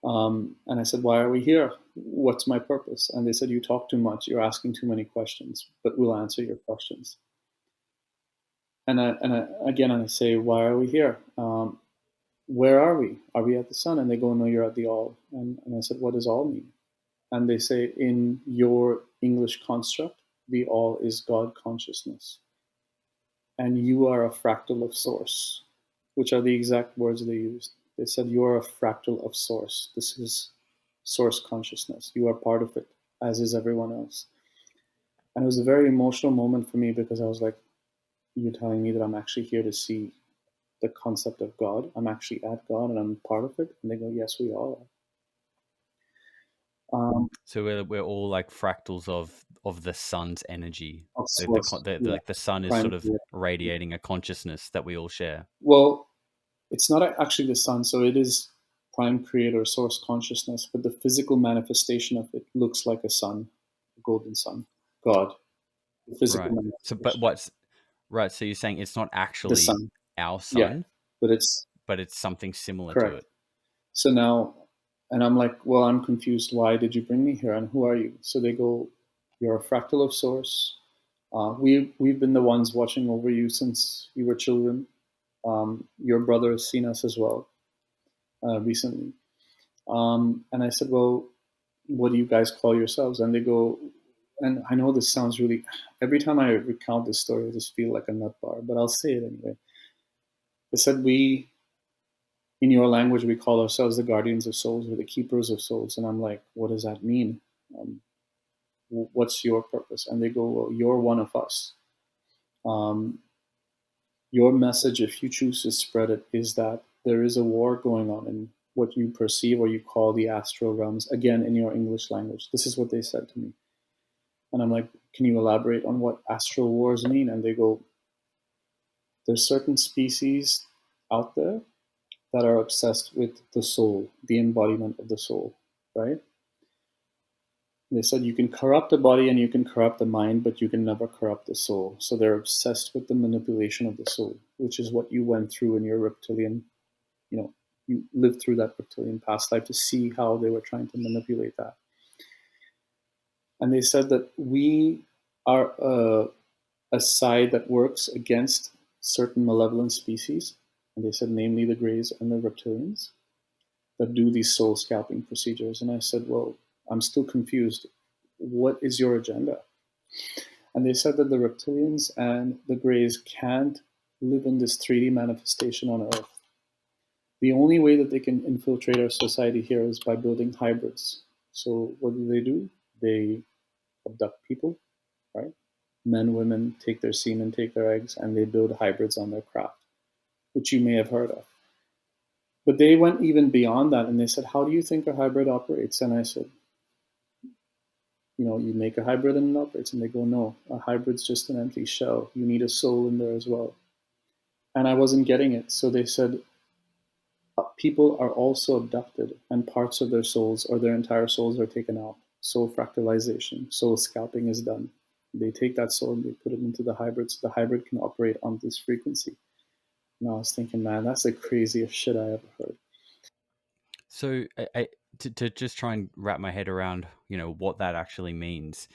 And I said, "Why are we here? What's my purpose?" And they said, "You talk too much, you're asking too many questions, but we'll answer your questions." Again, I say, "Why are we here? Where are we? Are we at the sun?" And they go, "No, you're at the all." And I said, "What does all mean?" And they say, "In your English construct, the all is God consciousness. And you are a fractal of source," which are the exact words they used. They said, "You are a fractal of source. This is source consciousness. You are part of it, as is everyone else." And it was a very emotional moment for me because I was like, "You're telling me that I'm actually here to see the concept of God. I'm actually at God and I'm part of it." And they go, "Yes, we all are." So we're all like fractals of the sun's energy. Of source, yeah, Like the sun is prime sort of creator. radiating a consciousness that we all share. Well, it's not actually the sun, so it is prime creator, source consciousness, but the physical manifestation of it looks like a sun, a golden sun, God, the physical Right. So, but manifestation, what's right? So you're saying it's not the actually sun. our Yeah, sun, but it's but it's something similar to correct. it. So now, and I'm like, "Well, I'm confused. Why did you bring me here? And who are you?" So they go, "You're a fractal of source. We've been the ones watching over you since you were children. Your brother has seen us as well recently." And I said, "Well, what do you guys call yourselves?" And they go, and I know this sounds really, every time I recount this story, I just feel like a nut bar, but I'll say it anyway. They said, in your language, we call ourselves the guardians of souls or the keepers of souls. And I'm like, "What does that mean? Um, what's your purpose?" And they go, "Well, you're one of us. Um, Your message, if you choose to spread it, is that there is a war going on in what you perceive or you call the astral realms, again, in your English language. This is what they said to me. And I'm like, can you elaborate on what astral wars mean? And they go, there's certain species out there that are obsessed with the soul, the embodiment of the soul, right? They said you can corrupt the body and you can corrupt the mind, but you can never corrupt the soul. So they're obsessed with the manipulation of the soul, which is what you went through in your reptilian, you lived through that reptilian past life to see how they were trying to manipulate that. And they said that we are a side that works against certain malevolent species. And they said, namely the Greys and the reptilians that do these soul scalping procedures. And I said, well, I'm still confused. What is your agenda? And they said that the reptilians and the Greys can't live in this 3D manifestation on Earth. The only way that they can infiltrate our society here is by building hybrids. So what do? They abduct people, right? Men, women take their semen, take their eggs, and they build hybrids on their craft, which you may have heard of. But they went even beyond that and they said, how do you think a hybrid operates? And I said, you make a hybrid and it operates. And they go, no, a hybrid's just an empty shell. You need a soul in there as well. And I wasn't getting it. So they said, people are also abducted and parts of their souls or their entire souls are taken out. Soul fractalization, soul scalping is done. They take that soul and they put it into the hybrid so the hybrid can operate on this frequency. And I was thinking, man, that's the craziest shit I ever heard. So to just try and wrap my head around, what that actually means,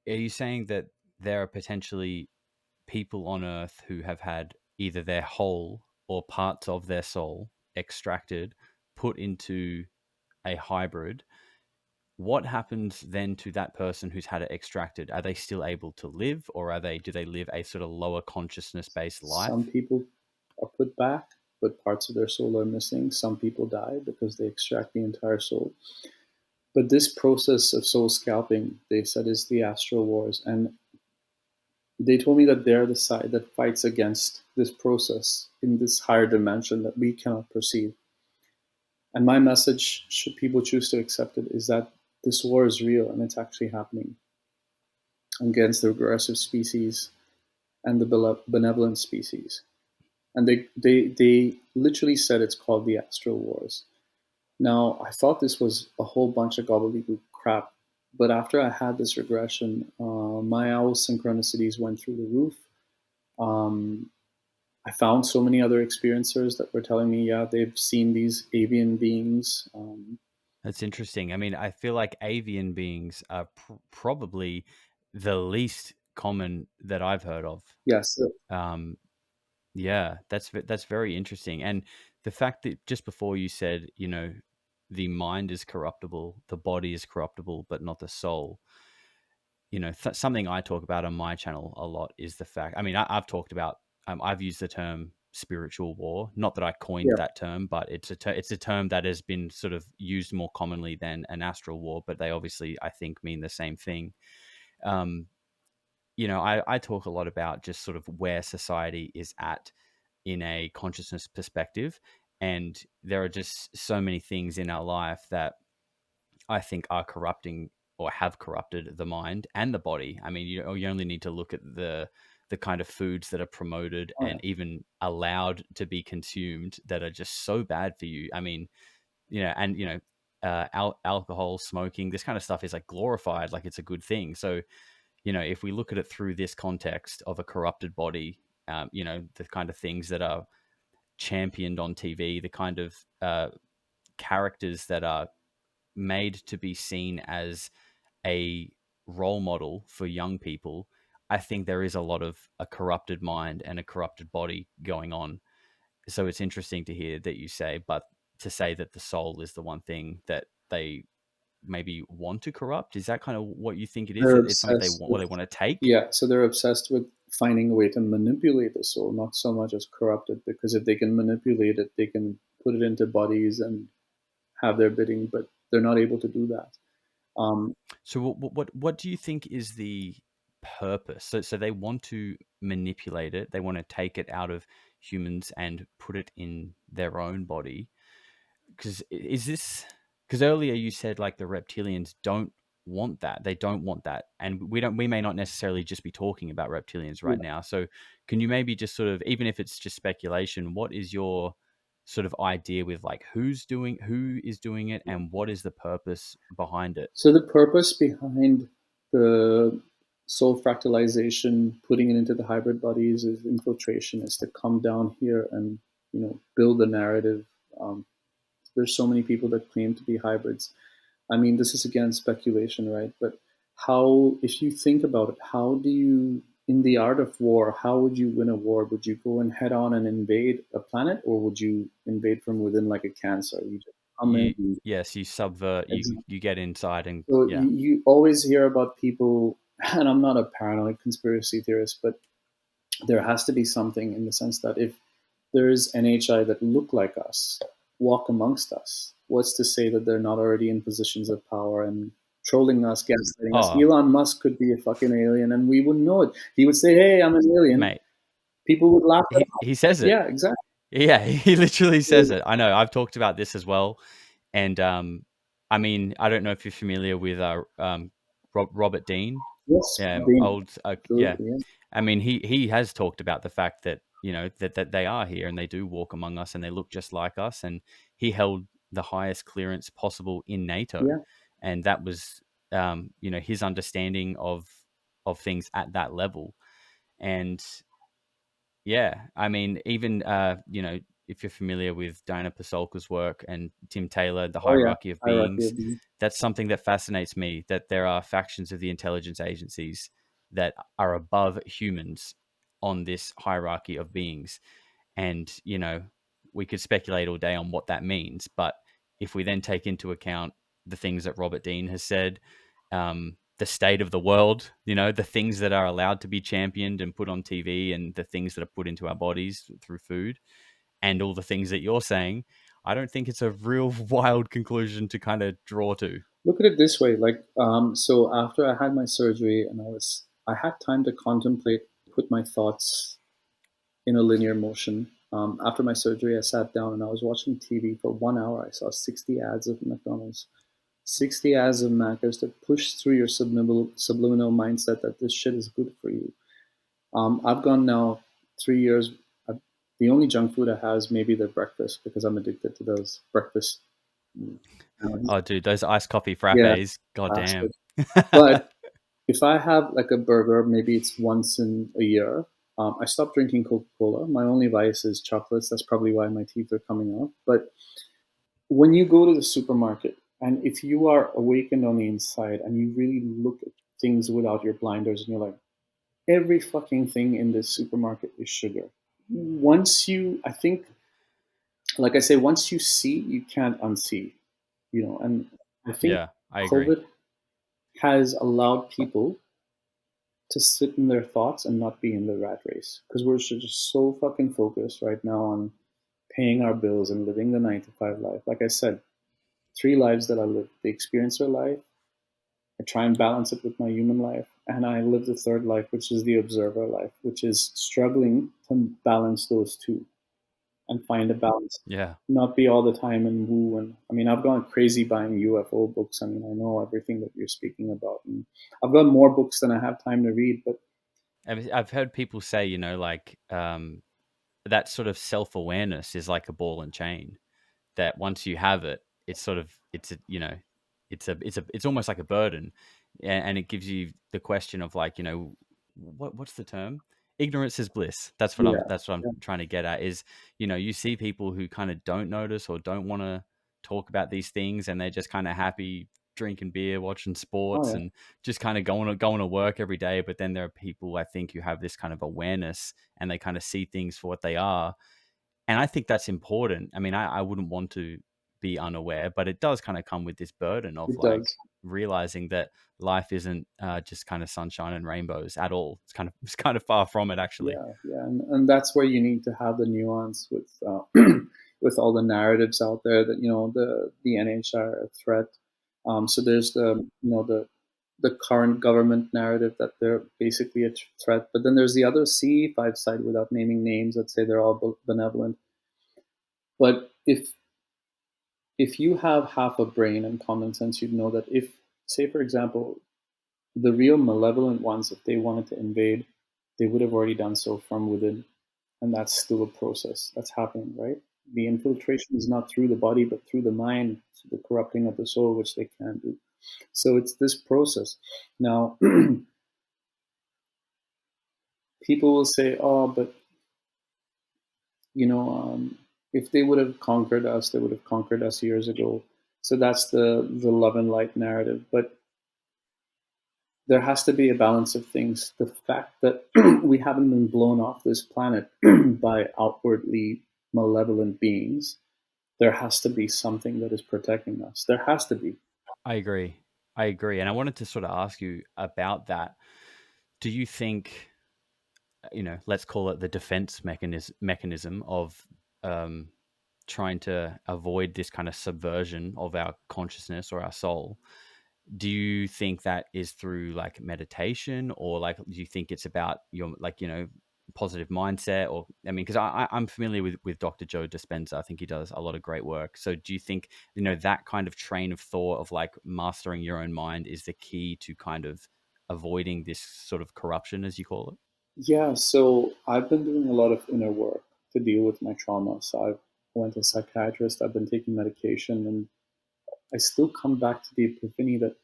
are you saying that there are potentially people on Earth who have had either their whole or parts of their soul extracted, put into a hybrid? What happens then to that person who's had it extracted? Are they still able to live, or do they live a sort of lower consciousness based Some life? people are put back, but parts of their soul are missing. Some people die because they extract the entire soul. But this process of soul scalping, they said, is the astral wars. And they told me that they're the side that fights against this process in this higher dimension that we cannot perceive. And my message, should people choose to accept it, is that this war is real and it's actually happening against the regressive species and the benevolent species. And they literally said it's called the astral wars. Now, I thought this was a whole bunch of gobbledygook crap, but after I had this regression, my owl synchronicities went through the roof. Um, I found so many other experiencers that were telling me, yeah, they've seen these avian beings. That's interesting. I mean, I feel like avian beings are probably the least common that I've heard of. Yes, Um, yeah, that's very interesting. And the fact that just before you said, the mind is corruptible, the body is corruptible, but not the soul. Something I talk about on my channel a lot is the fact. I mean, I've talked about. I've used the term spiritual war. Not that I coined yeah, that term, but it's a term that has been sort of used more commonly than an astral war. But they obviously, I think, mean the same thing. Um, I talk a lot about just sort of where society is at in a consciousness perspective, and there are just so many things in our life that I think are corrupting or have corrupted the mind and the body. I mean, you only need to look at the kind of foods that are promoted oh, yeah. and even allowed to be consumed that are just so bad for you. I mean, alcohol, smoking, this kind of stuff is like glorified, like it's a good thing. So, if we look at it through this context of a corrupted body, the kind of things that are championed on TV, the kind of characters that are made to be seen as a role model for young people, I think there is a lot of a corrupted mind and a corrupted body going on. So it's interesting to hear that you say, but to say that the soul is the one thing that they maybe want to corrupt, is that kind of what you think it is? They're It's something obsessed they with, want to take. yeah, so they're obsessed with finding a way to manipulate the soul, not so much as corrupt it, because if they can manipulate it, they can put it into bodies and have their bidding, but they're not able to do that. Um, So what do you think is the purpose? So they want to manipulate it. They want to take it out of humans and put it in their own body. Because earlier you said like the reptilians don't want that. They don't want that. And we may not necessarily just be talking about reptilians Yeah. right now. So can you maybe just sort of, even if it's just speculation, what is your sort of idea with like who is doing it and what is the purpose behind it? So the purpose behind the soul fractalization, putting it into the hybrid bodies, is infiltration, is to come down here and build a narrative. Um, there's so many people that claim to be hybrids. I mean, this is again speculation, right? But how, if you think about it, how do you, in the art of war, how would you win a war? Would you go and head on and invade a planet, or would you invade from within like a cancer? You just come in. Yes, you subvert, you get inside and So yeah. you always hear about people, and I'm not a paranoid conspiracy theorist, but there has to be something in the sense that if there's NHI that look like us, walk amongst us, what's to say that they're not already in positions of power and trolling us, gaslighting us? Oh, Elon Musk could be a fucking alien and we wouldn't know it. He would say, "Hey, I'm an alien." mate, People would laugh at he says him. it. Yeah, exactly. Yeah, he literally says it. I know. I've talked about this as well. And I mean, I don't know if you're familiar with Robert Dean. Yes, Dean. Old yeah. Absolutely, yeah. I mean, he has talked about the fact that that they are here and they do walk among us and they look just like us. And he held the highest clearance possible in NATO, Yeah. and that was his understanding of things at that level. And yeah, I mean, even if you're familiar with Diana Pasolka's work and Tim Taylor, The Oh yeah. Hierarchy of Hierarchy Beings, of Being. that's something that fascinates me. That there are factions of the intelligence agencies that are above humans on this hierarchy of beings, and we could speculate all day on what that means. But if we then take into account the things that Robert Dean has said, the state of the world, the things that are allowed to be championed and put on TV, and the things that are put into our bodies through food, and all the things that you're saying, I don't think it's a real wild conclusion to kind of draw to. Look at it this way, like so after I had my surgery and I had time to contemplate, put my thoughts in a linear motion. After my surgery, I sat down and I was watching TV for 1 hour. I saw 60 ads of McDonald's, 60 ads of Maccas to push through your subliminal mindset that this shit is good for you. I've gone now 3 years. The only junk food I have is maybe the breakfast because I'm addicted to those breakfast. Oh, dude, those iced coffee Yeah, frappes, goddamn. but if I have like a burger, maybe it's once in a year. I stopped drinking Coca-Cola. My only vice is chocolates. That's probably why my teeth are coming out. But when you go to the supermarket, and if you are awakened on the inside and you really look at things without your blinders, and you're like, every fucking thing in this supermarket is sugar. Once you, I think, like I say, once you see, you can't unsee. And I think Yeah, I agree. COVID has allowed people to sit in their thoughts and not be in the rat race because we're just so fucking focused right now on paying our bills and living the 9 to 5 life. Like I said, 3 lives that I live: the experiencer life, I try and balance it with my human life, and I live the third life, which is the observer life, which is struggling to balance those two and find a balance. Yeah. Not be all the time and woo. And I mean, I've gone crazy buying UFO books. I mean, I know everything that you're speaking about, and I've got more books than I have time to read. But I've heard people say, like that sort of self-awareness is like a ball and chain, that once you have it, it's sort of it's almost like a burden, and it gives you the question of like what's the term? Ignorance is bliss. yeah, That's what I'm yeah. trying to get at. Is you see people who kind of don't notice or don't want to talk about these things, and they're just kind of happy drinking beer, watching Oh sports, yeah, and just kind of going to work every day. But then there are people, I think, who have this kind of awareness, and they kind of see things for what they are, and I think that's important. I mean, I wouldn't want to be unaware, but it does kind of come with this burden of it like does. realizing that life isn't just kind of sunshine and rainbows at all. It's kind of far from it, actually. Yeah, yeah, and that's where you need to have the nuance with with all the narratives out there that the NH are a threat. So there's the the current government narrative that they're basically a threat. But then there's the other C5 side, without naming names, that say they're all benevolent. But if you have half a brain and common sense, you'd know that if, say, for example, the real malevolent ones, if they wanted to invade, they would have already done so from within. And that's still a process that's happening, right? The infiltration is not through the body, but through the mind, through the corrupting of the soul, which they can do. So it's this process. Now, people will say, oh, but, you know, if they would have conquered us, they would have conquered us years ago. So that's the love and light narrative. But there has to be a balance of things. The fact that we haven't been blown off this planet by outwardly malevolent beings, there has to be something that is protecting us. There has to be. I agree. I agree. And I wanted to sort of ask you about that. Do you think, let's call it the defense mechanism of um, trying to avoid this kind of subversion of our consciousness or our soul? Do you think that is through like meditation, or like do you think it's about your positive mindset? Or I mean, because I'm familiar with Dr. Joe Dispenza. I think he does a lot of great work. So do you think that kind of train of thought of like mastering your own mind is the key to kind of avoiding this sort of corruption, as you call it? Yeah, so I've been doing a lot of inner work to deal with my trauma. So I went to a psychiatrist, I've been taking medication, and I still come back to the epiphany that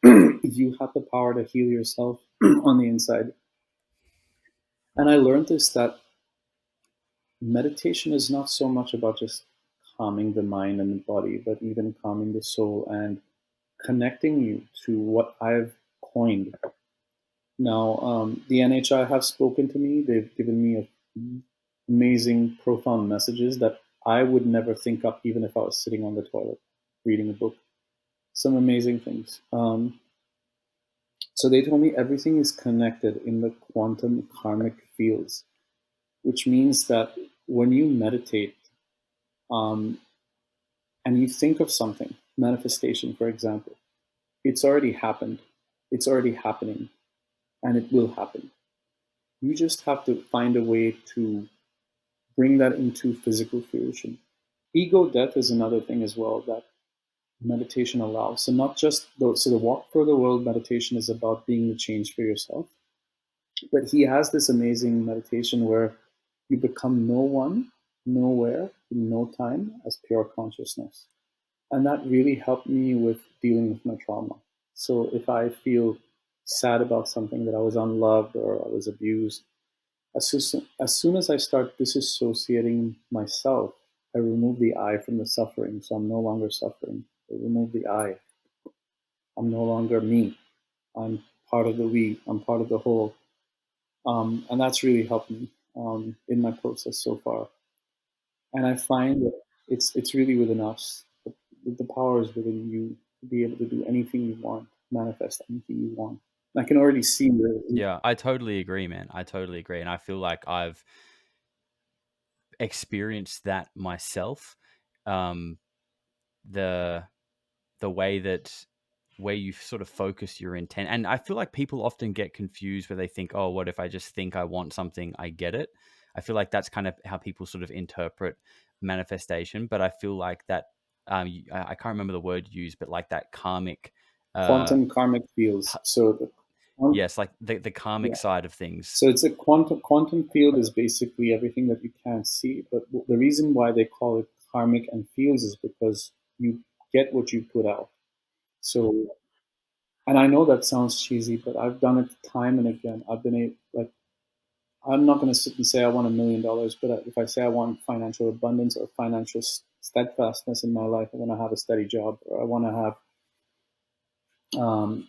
you have the power to heal yourself on the inside. And I learned this, that meditation is not so much about just calming the mind and the body, but even calming the soul and connecting you to what I've coined. Now, the NHI have spoken to me. They've given me amazing, profound messages that I would never think up, even if I was sitting on the toilet reading a book. Some amazing things. So they told me everything is connected in the quantum karmic fields, which means that when you meditate, um, and you think of something, manifestation, for example, it's already happened, it's already happening, and it will happen. You just have to find a way to bring that into physical fruition. Ego death is another thing as well that meditation allows. So not just the walk for the world meditation is about being the change for yourself, but he has this amazing meditation where you become no one, nowhere, in no time as pure consciousness. And that really helped me with dealing with my trauma. So if I feel sad about something, that I was unloved or I was abused, as soon as I start disassociating myself, I remove the I from the suffering. So I'm no longer suffering. I remove the I. I'm no longer me. I'm part of the we. I'm part of the whole. And that's really helped me in my process so far. And I find that it's really within us. The power is within you to be able to do anything you want, manifest anything you want. I can already see the Yeah, I totally agree, man. I totally agree. And I feel like I've experienced that myself. Um, the the way that where you sort of focus your intent, and I feel like people often get confused where they think, oh, what if I just think I want something, I get it. I feel like that's kind of how people sort of interpret manifestation, but I feel like that I can't remember the word used, but like that karmic uh quantum karmic fields. So yes, like the karmic yeah. side of things. So it's a quantum field is basically everything that you can't see. But the reason why they call it karmic and fields is because you get what you put out. So, and I know that sounds cheesy, but I've done it time and again. I've been like, I'm not going to sit and say I want $1 million, but if I say I want financial abundance or financial steadfastness in my life, I want to have a steady job, or I want to have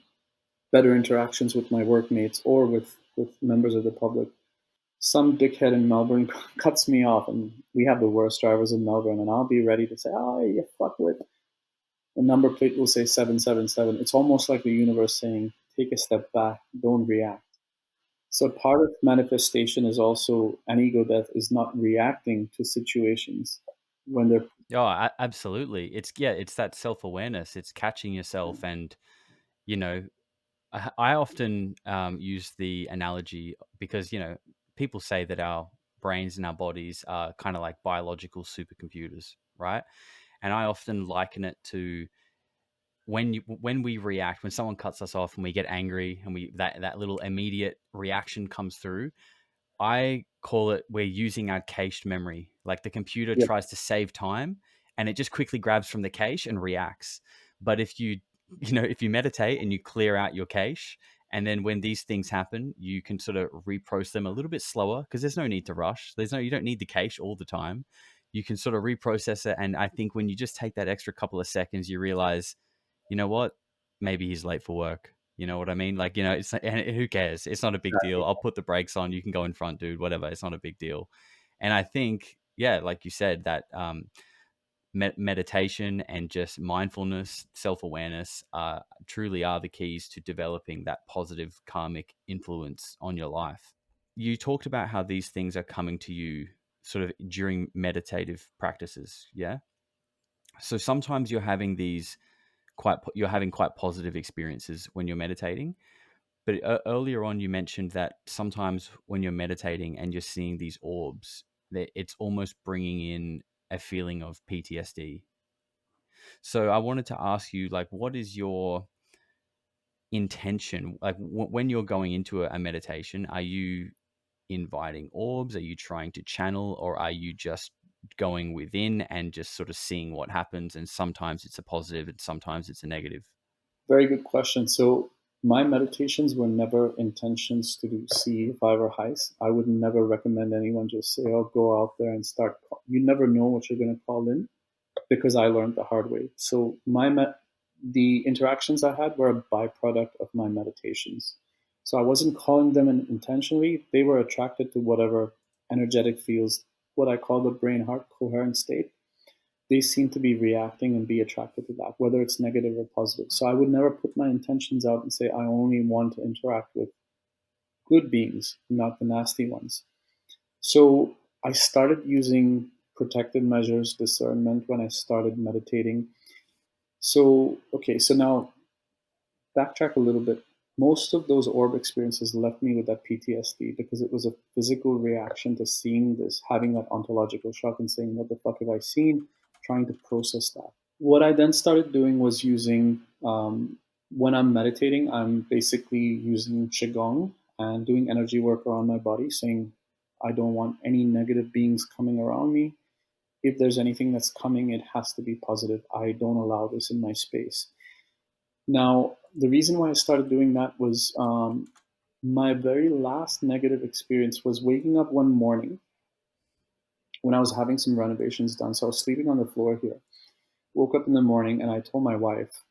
better interactions with my workmates or with members of the public. Some dickhead in Melbourne cuts me off, and we have the worst drivers in Melbourne, and I'll be ready to say, oh, you fuck with. The number plate will say 777. It's almost like the universe saying, take a step back, don't react. So part of manifestation is also an ego death is not reacting to situations when they're Oh, absolutely. It's that self-awareness. It's catching yourself and, you know, I often use the analogy because, people say that our brains and our bodies are kind of like biological supercomputers, right? And I often liken it to when we react, when someone cuts us off and we get angry and that little immediate reaction comes through. I call it we're using our cached memory. Like the computer Yep. tries to save time and it just quickly grabs from the cache and reacts. But if you meditate and you clear out your cache, and then when these things happen, you can sort of reprocess them a little bit slower because there's no need to rush. You don't need the cache all the time. You can sort of reprocess it. And I think when you just take that extra couple of seconds, you realize, you know what? Maybe he's late for work. You know what I mean? Like, it's and who cares? It's not a big deal. I'll put the brakes on. You can go in front, dude. Whatever. It's not a big deal. And I think, yeah, like you said, that meditation and just mindfulness, self awareness, truly are the keys to developing that positive karmic influence on your life. You talked about how these things are coming to you sort of during meditative practices. Yeah. So sometimes you're having quite positive experiences when you're meditating. But earlier on, you mentioned that sometimes when you're meditating and you're seeing these orbs, that it's almost bringing in a feeling of PTSD. So I wanted to ask you, like, what is your intention? Like, when you're going into a meditation, are you inviting orbs? Are you trying to channel, or are you just going within and just sort of seeing what happens? And sometimes it's a positive, and sometimes it's a negative. Very good question. So my meditations were never intentions to do C5 or heist. I would never recommend anyone just say, "Oh, go out there and start." You never know what you're going to call in, because I learned the hard way. So the interactions I had were a byproduct of my meditations. So I wasn't calling them in intentionally. They were attracted to whatever energetic feels, what I call the brain heart coherent state. They seem to be reacting and be attracted to that, whether it's negative or positive. So I would never put my intentions out and say I only want to interact with good beings, not the nasty ones. So I started using protective measures, discernment, when I started meditating. So, okay, so now backtrack a little bit. Most of those orb experiences left me with that PTSD because it was a physical reaction to seeing this, having that ontological shock and saying, "What the fuck have I seen?" Trying to process that. What I then started doing was using, when I'm meditating, I'm basically using Qigong and doing energy work around my body, saying, I don't want any negative beings coming around me. If there's anything that's coming, it has to be positive. I don't allow this in my space. Now, the reason why I started doing that was, my very last negative experience was waking up one morning when I was having some renovations done. So I was sleeping on the floor here. Woke up in the morning and I told my wife,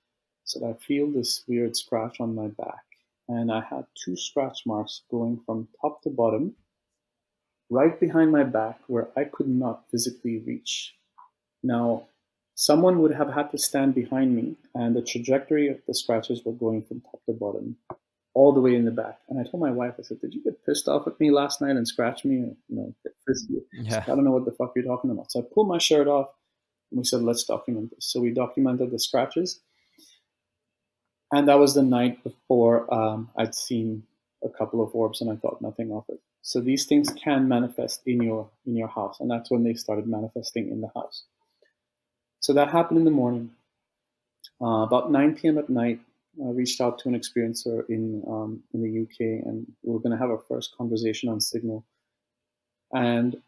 said, I feel this weird scratch on my back. And I had two scratch marks going from top to bottom, right behind my back, where I could not physically reach. Now, someone would have had to stand behind me, and the trajectory of the scratches were going from top to bottom, all the way in the back. And I told my wife, I said, "Did you get pissed off at me last night and scratch me? Or, get frisky?" She said, Yeah. "I don't know what the fuck you're talking about." So I pulled my shirt off, and we said, "Let's document this." So we documented the scratches. And that was the night before, I'd seen a couple of orbs, and I thought nothing of it. So these things can manifest in your house, and that's when they started manifesting in the house. So that happened in the morning. About 9 p.m. at night, I reached out to an experiencer in the UK, and we were going to have our first conversation on Signal. And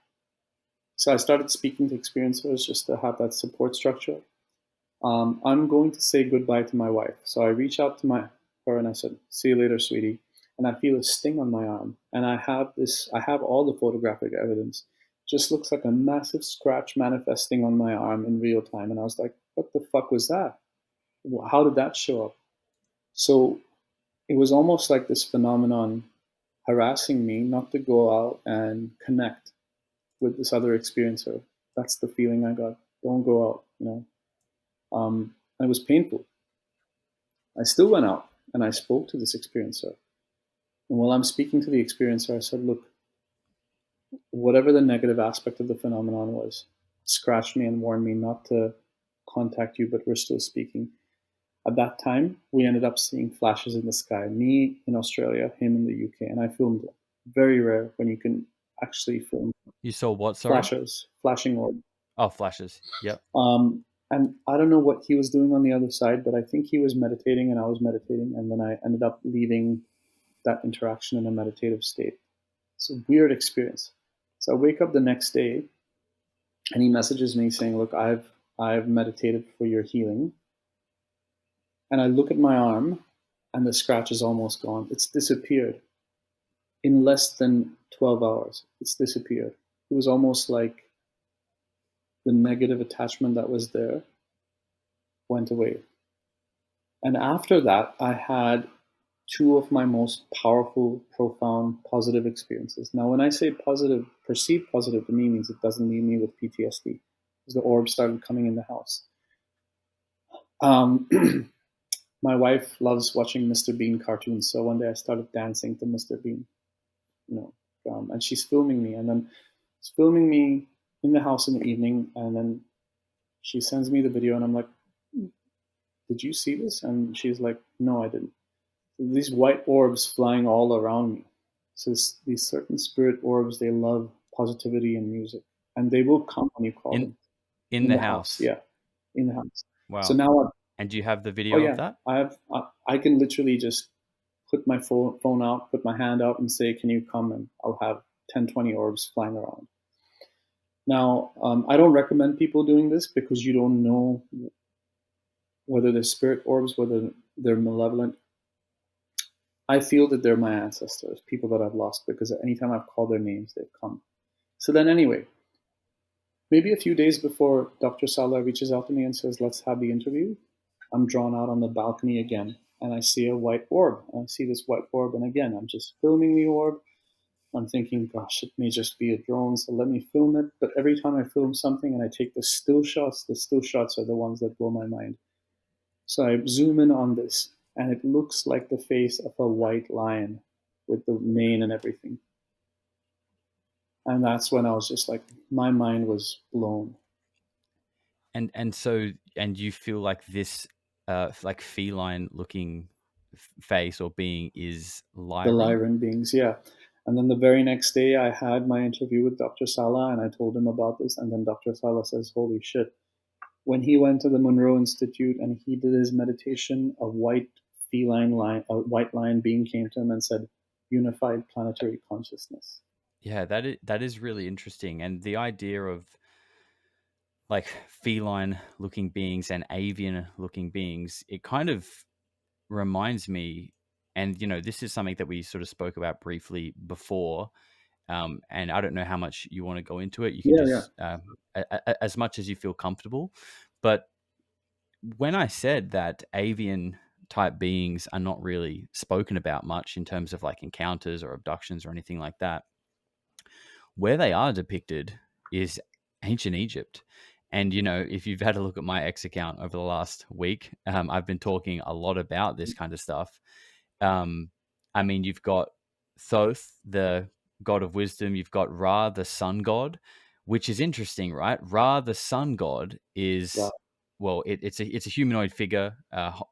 so I started speaking to experiencers just to have that support structure. I'm going to say goodbye to my wife. So I reach out to her and I said, "See you later, sweetie." And I feel a sting on my arm. And I have all the photographic evidence. Just looks like a massive scratch manifesting on my arm in real time. And I was like, what the fuck was that? How did that show up? So it was almost like this phenomenon harassing me not to go out and connect with this other experiencer. That's the feeling I got. Don't go out. And it was painful. I still went out and I spoke to this experiencer. And while I'm speaking to the experiencer, I said, "Look, whatever the negative aspect of the phenomenon was, scratched me and warned me not to contact you, but we're still speaking. At that time, we ended up seeing flashes in the sky. Me in Australia, him in the UK, and I filmed it. Very rare when you can actually film You saw what? Sorry. flashes, flashing orb. Oh, flashes. Yep. And I don't know what he was doing on the other side, but I think he was meditating and I was meditating, and then I ended up leaving that interaction in a meditative state. It's a weird experience. So I wake up the next day, and he messages me saying, "Look, I've meditated for your healing." And I look at my arm, and the scratch is almost gone. It's disappeared in less than 12 hours. It's disappeared. It was almost like the negative attachment that was there went away. And after that, I had two of my most powerful, profound, positive experiences. Now, when I say positive, perceived positive to me means it doesn't leave me with PTSD, because the orbs started coming in the house. My wife loves watching Mr. Bean cartoons, so one day I started dancing to Mr. Bean, and she's filming me, and then she's filming me in the house in the evening, and then she sends me the video, and I'm like, "Did you see this?" And she's like, "No, I didn't." These white orbs flying all around me. So these certain spirit orbs, they love positivity and music, and they will come when you call them. In the house. Yeah, in the house. Wow. So now, and do you have the video of that? I can literally just put my phone out, put my hand out, and say, "Can you come?" And I'll have 10, 20 orbs flying around. Now, I don't recommend people doing this because you don't know whether they're spirit orbs, whether they're malevolent. I feel that they're my ancestors, people that I've lost, because anytime I've called their names, they've come. So then anyway, maybe a few days before Dr. Sala reaches out to me and says, "Let's have the interview," I'm drawn out on the balcony again, and I see a white orb. I see this white orb, and again, I'm just filming the orb. I'm thinking, gosh, it may just be a drone, so let me film it. But every time I film something and I take the still shots are the ones that blow my mind. So I zoom in on this, and it looks like the face of a white lion with the mane and everything. And that's when I was just like, my mind was blown. And so you feel like this like feline looking face or being is Lyran? The Lyran beings, yeah. And then the very next day, I had my interview with Dr. Sala, and I told him about this. And then Dr. Sala says, "Holy shit." When he went to the Monroe Institute and he did his meditation, a white lion being came to him and said, "Unified planetary consciousness." Yeah, that is really interesting. And the idea of like feline looking beings and avian looking beings, it kind of reminds me, and this is something that we sort of spoke about briefly before, and I don't know how much you want to go into it. You can just as much as you feel comfortable. But when I said that avian type beings are not really spoken about much in terms of like encounters or abductions or anything like that, where they are depicted is ancient Egypt. And, if you've had a look at my X account over the last week, I've been talking a lot about this kind of stuff. I mean, you've got Thoth, the god of wisdom. You've got Ra, the sun god, which is interesting, right? Ra, the sun god, is well, it's a humanoid figure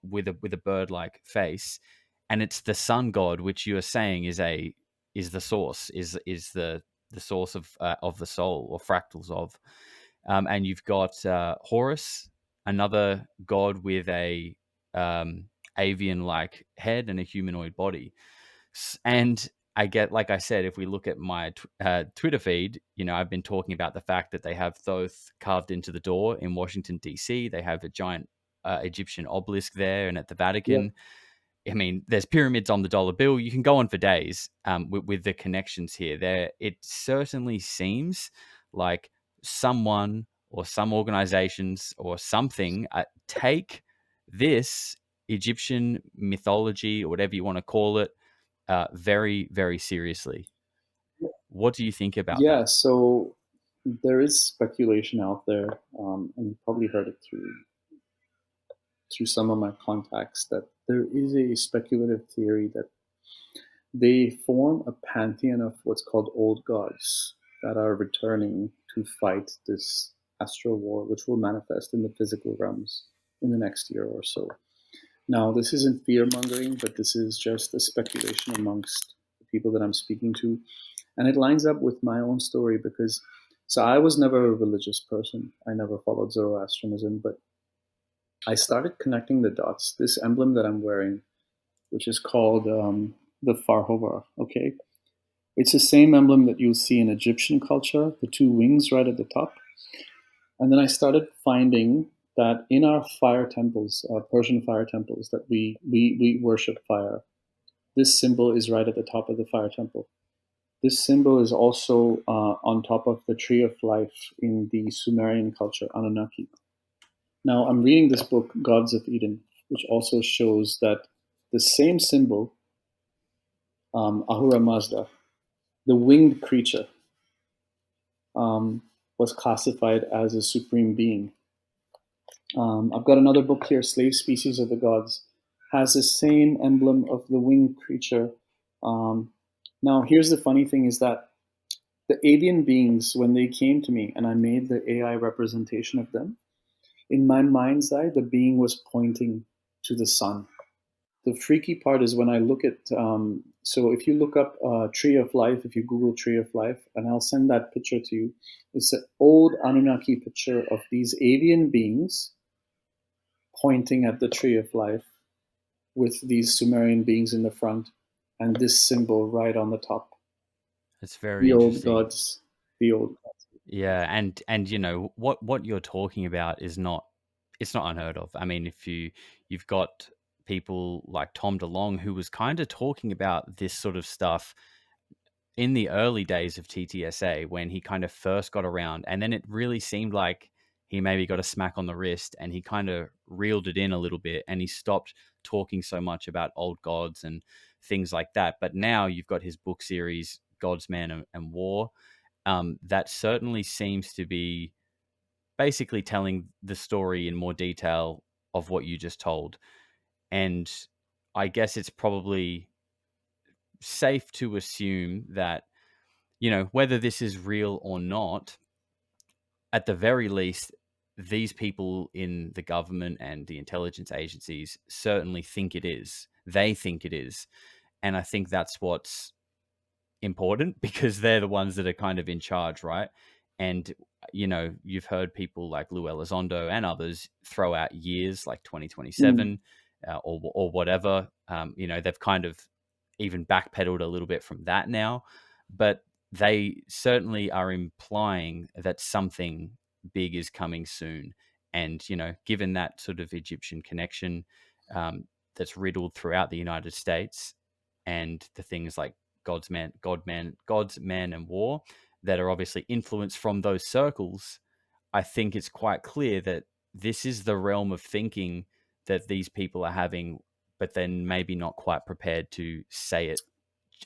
with a bird-like face, and it's the sun god, which you are saying is the source, is the source of the soul or fractals of. And you've got Horus, another god with a avian-like head and a humanoid body. And I get, like I said, if we look at my Twitter feed, I've been talking about the fact that they have Thoth carved into the door in Washington, D.C. They have a giant Egyptian obelisk there, and at the Vatican. Yep. I mean, there's pyramids on the dollar bill. You can go on for days with the connections here. It certainly seems like someone or some organizations or something take this Egyptian mythology or whatever you want to call it very, very seriously. What do you think about that? Yeah, so there is speculation out there, and you probably heard it through some of my contacts, that there is a speculative theory that they form a pantheon of what's called old gods that are returning to fight this astral war, which will manifest in the physical realms in the next year or so. Now, this isn't fear mongering, but this is just a speculation amongst the people that I'm speaking to. And it lines up with my own story because, so I was never a religious person. I never followed Zoroastrianism, but I started connecting the dots. This emblem that I'm wearing, which is called the Farhovar, okay? It's the same emblem that you'll see in Egyptian culture, the two wings right at the top. And then I started finding that in our fire temples, Persian fire temples, that we worship fire. This symbol is right at the top of the fire temple. This symbol is also on top of the tree of life in the Sumerian culture, Anunnaki. Now, I'm reading this book, Gods of Eden, which also shows that the same symbol, Ahura Mazda, the winged creature, was classified as a supreme being. I've got another book here, Slave Species of the Gods, has the same emblem of the winged creature. Now, here's the funny thing is that the avian beings, when they came to me and I made the AI representation of them, in my mind's eye, the being was pointing to the sun. The freaky part is when I look at, so if you look up Tree of Life, if you Google Tree of Life, and I'll send that picture to you, it's an old Anunnaki picture of these avian beings pointing at the Tree of Life with these Sumerian beings in the front and this symbol right on the top. It's very The old interesting. gods, the old gods. Yeah, and you know what you're talking about is not, it's not unheard of. I mean, if you've got people like Tom DeLonge who was kind of talking about this sort of stuff in the early days of TTSA when he kind of first got around, and then it really seemed like he maybe got a smack on the wrist and he kind of reeled it in a little bit and he stopped talking so much about old gods and things like that. But now you've got his book series, Gods, Man, and War. That certainly seems to be basically telling the story in more detail of what you just told. And I guess it's probably safe to assume that, you know, whether this is real or not, at the very least, these people in the government and the intelligence agencies certainly think it is. They think it is. And I think that's what's important because they're the ones that are kind of in charge, right? And you know, you've heard people like Lou Elizondo and others throw out years like Mm. 2027 or whatever. You know, they've kind of even backpedaled a little bit from that now, but they certainly are implying that something big is coming soon. And you know, given that sort of Egyptian connection that's riddled throughout the United States, and the things like God's Man, and War that are obviously influenced from those circles, I think it's quite clear that this is the realm of thinking that these people are having, but then maybe not quite prepared to say it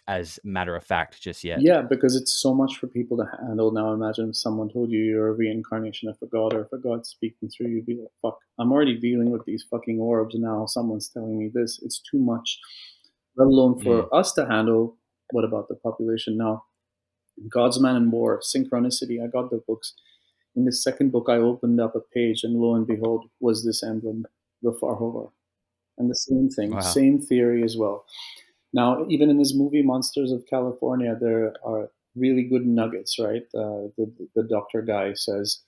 as matter of fact just yet. Yeah, because it's so much for people to handle. Now imagine if someone told you you're a reincarnation of a god or if a god's speaking through you, you'd be like, fuck, I'm already dealing with these fucking orbs and now someone's telling me this. It's too much, let alone Mm. for us to handle. What about the population? Now, God's Man and War, Synchronicity, I got the books. In the second book, I opened up a page and lo and behold was this emblem, the Farhovar. And the same thing, Wow. same theory as well. Now, even in this movie, Monsters of California, there are really good nuggets, right? The doctor guy says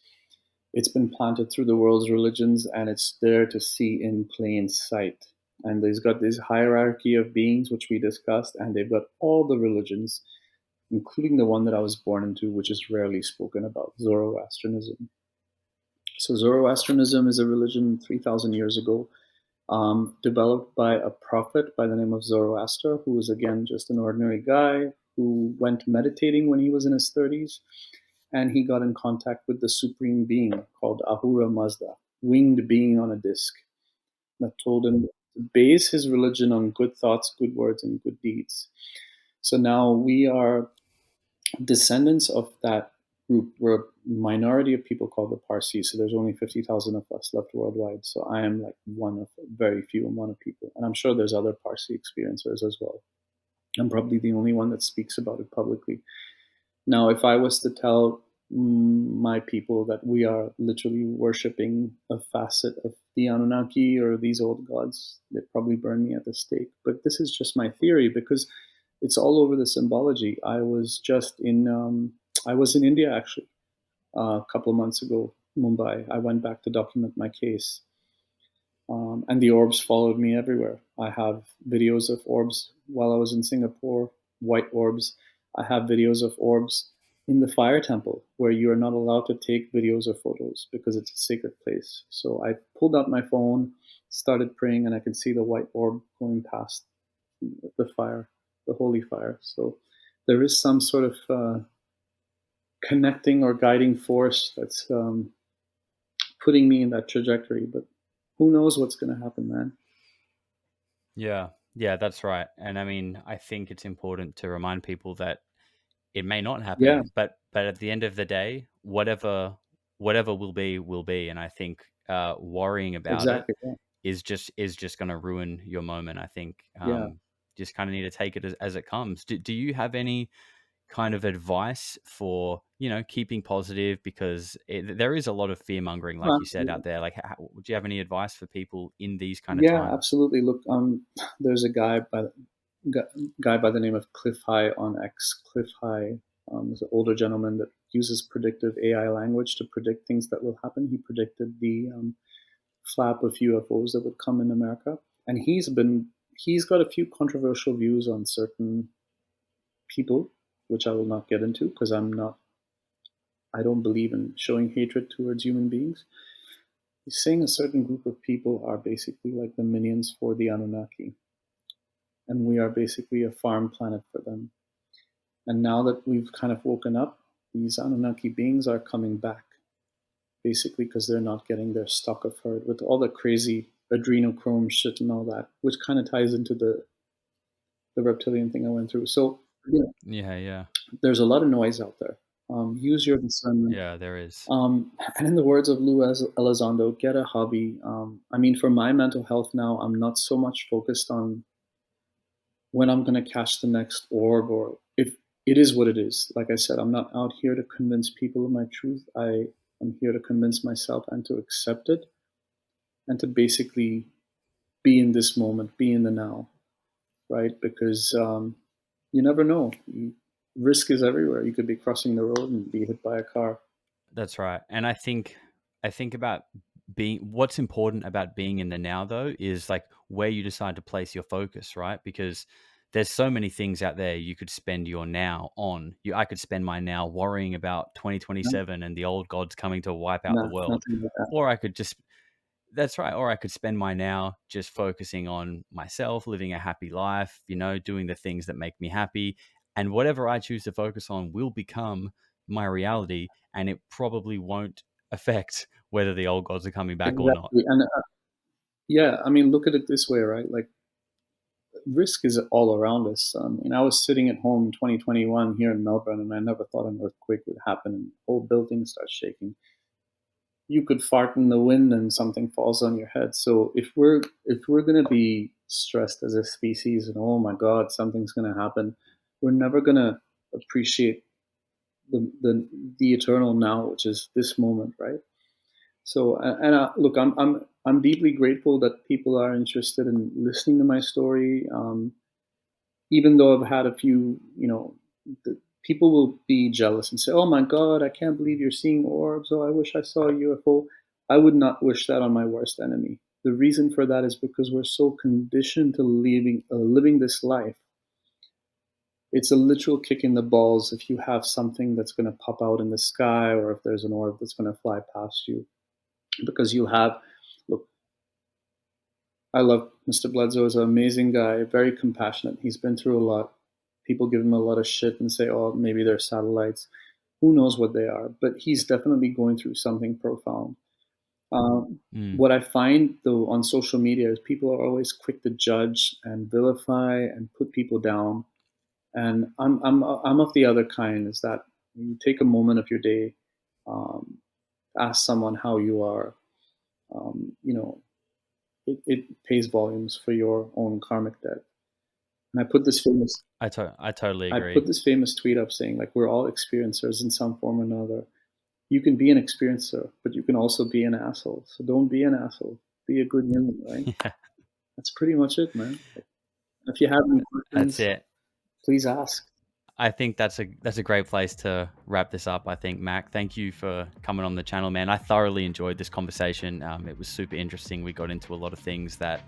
it's been planted through the world's religions and it's there to see in plain sight. And he's got this hierarchy of beings, which we discussed, and they've got all the religions, including the one that I was born into, which is rarely spoken about, Zoroastrianism. So, Zoroastrianism is a religion 3,000 years ago developed by a prophet by the name of Zoroaster, who was again just an ordinary guy who went meditating when he was in his 30s, and he got in contact with the supreme being called Ahura Mazda, winged being on a disc, that told him to base his religion on good thoughts, good words, and good deeds. So now we are descendants of that group. We're a minority of people called the Parsis. So there's only 50,000 of us left worldwide. So I am like one of very few amount of people. And I'm sure there's other Parsi experiencers as well. I'm probably the only one that speaks about it publicly. Now, if I was to tell my people that we are literally worshiping a facet of the Anunnaki or these old gods. They probably burn me at the stake. But this is just my theory because it's all over the symbology. I was in India actually a couple of months ago, Mumbai. I went back to document my case. And the orbs followed me everywhere. I have videos of orbs while I was in Singapore, white orbs. I have videos of orbs in the fire temple where you are not allowed to take videos or photos because it's a sacred place. So I pulled out my phone, started praying, and I could see the white orb going past the fire, the holy fire. So there is some sort of connecting or guiding force that's putting me in that trajectory. But who knows what's going to happen, man? Yeah, yeah, that's right. And I mean, I think it's important to remind people that it may not Yeah, happen, but at the end of the day, whatever will be. And I think worrying about it exactly. Yeah. is just going to ruin your moment. I think Yeah. just kind of need to take it as it comes. Do you have any kind of advice for keeping positive, because there is a lot of fear mongering, like you said, out Absolutely. there? Like, do you have any advice for people in these kind of Yeah, times? absolutely. Look, there's a guy by the name of Cliff High on X. Cliff High is an older gentleman that uses predictive AI language to predict things that will happen. He predicted the flap of UFOs that would come in America, and he's got a few controversial views on certain people, which I will not get into because I don't believe in showing hatred towards human beings. He's saying a certain group of people are basically like the minions for the Anunnaki, and we are basically a farm planet for them. And now that we've kind of woken up, these Anunnaki beings are coming back, basically because they're not getting their stock of herd with all the crazy adrenochrome shit and all that, which kind of ties into the reptilian thing I went through. So yeah, Yeah, yeah, there's a lot of noise out there. Use your discernment. yeah. There is. And in the words of Lou Elizondo, get a hobby. I mean, for my mental health now, I'm not so much focused on when I'm going to catch the next orb or if it is what it is. Like I said, I'm not out here to convince people of my truth. I'm here to convince myself and to accept it and to basically be in this moment, be in the now, right? Because you never know. Risk is everywhere. You could be crossing the road and be hit by a car. That's right. And I think about being what's important about being in the now, though, is like where you decide to place your focus, right? Because there's so many things out there you could spend your now on. I could spend my now worrying about No, 2027 and the old gods coming to wipe out the no, world. nothing like that. Or I could just That's right. Or I could spend my now just focusing on myself, living a happy life, doing the things that make me happy. And whatever I choose to focus on will become my reality. And it probably won't affect whether the old gods are coming back or not. Exactly. And yeah, I mean, look at it this way, right? Like risk is all around us. And I was sitting at home in 2021 here in Melbourne, and I never thought an earthquake would happen and the whole building starts shaking. You could fart in the wind and something falls on your head. So if we're gonna be stressed as a species and oh my god, something's gonna happen, we're never gonna appreciate the eternal now, which is this moment, right? So and look, I'm deeply grateful that people are interested in listening to my story. Even though I've had a few, the, people will be jealous and say, "Oh my God, I can't believe you're seeing orbs. Oh, I wish I saw a UFO." I would not wish that on my worst enemy. The reason for that is because we're so conditioned to living this life. It's a literal kick in the balls if you have something that's going to pop out in the sky or if there's an orb that's going to fly past you, because you have, look, I love Mr. Bledsoe. Is an amazing guy, very compassionate. He's been through a lot. People give him a lot of shit and say, "Oh, maybe they're satellites." Who knows what they are? But he's definitely going through something profound. Um, Mm, what I find though on social media is people are always quick to judge and vilify and put people down. And I'm of the other kind. Is that you take a moment of your day, um, ask someone how you are. You know, it pays volumes for your own karmic debt. And I totally I agree. put this famous tweet up saying like we're all experiencers in some form or another. you can be an experiencer, but you can also be an asshole. So don't be an asshole. Be a good human, right? Yeah, That's pretty much it, man. If you have any that's questions, it. please ask. I think that's a great place to wrap this up. I think, Mac, thank you for coming on the channel, man. I thoroughly enjoyed this conversation. It was super interesting. We got into a lot of things that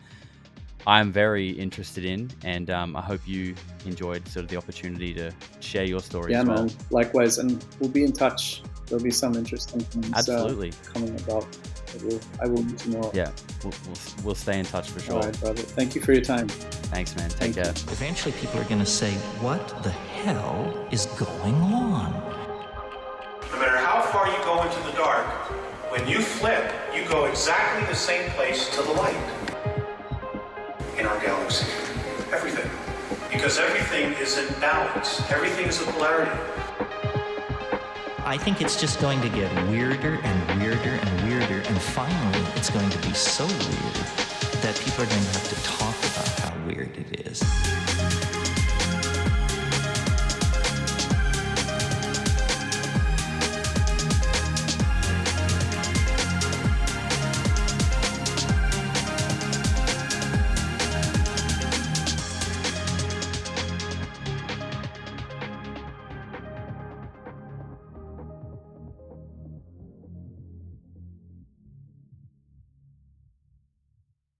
I'm very interested in, and I hope you enjoyed sort of the opportunity to share your story as well. Man. Likewise, and we'll be in touch. There'll be some interesting things Absolutely coming about. I will need to know. Yeah, we'll stay in touch for sure. All right, brother. Thank you for your time. Thanks, man. Take care. Eventually, people are going to say, "What the hell is going on?" No matter how far you go into the dark, when you flip, you go exactly the same place to the light. In our galaxy, everything. Because everything is in balance. Everything is a polarity. I think it's just going to get weirder and weirder and weirder, and finally it's going to be so weird that people are going to have to talk about how weird it is.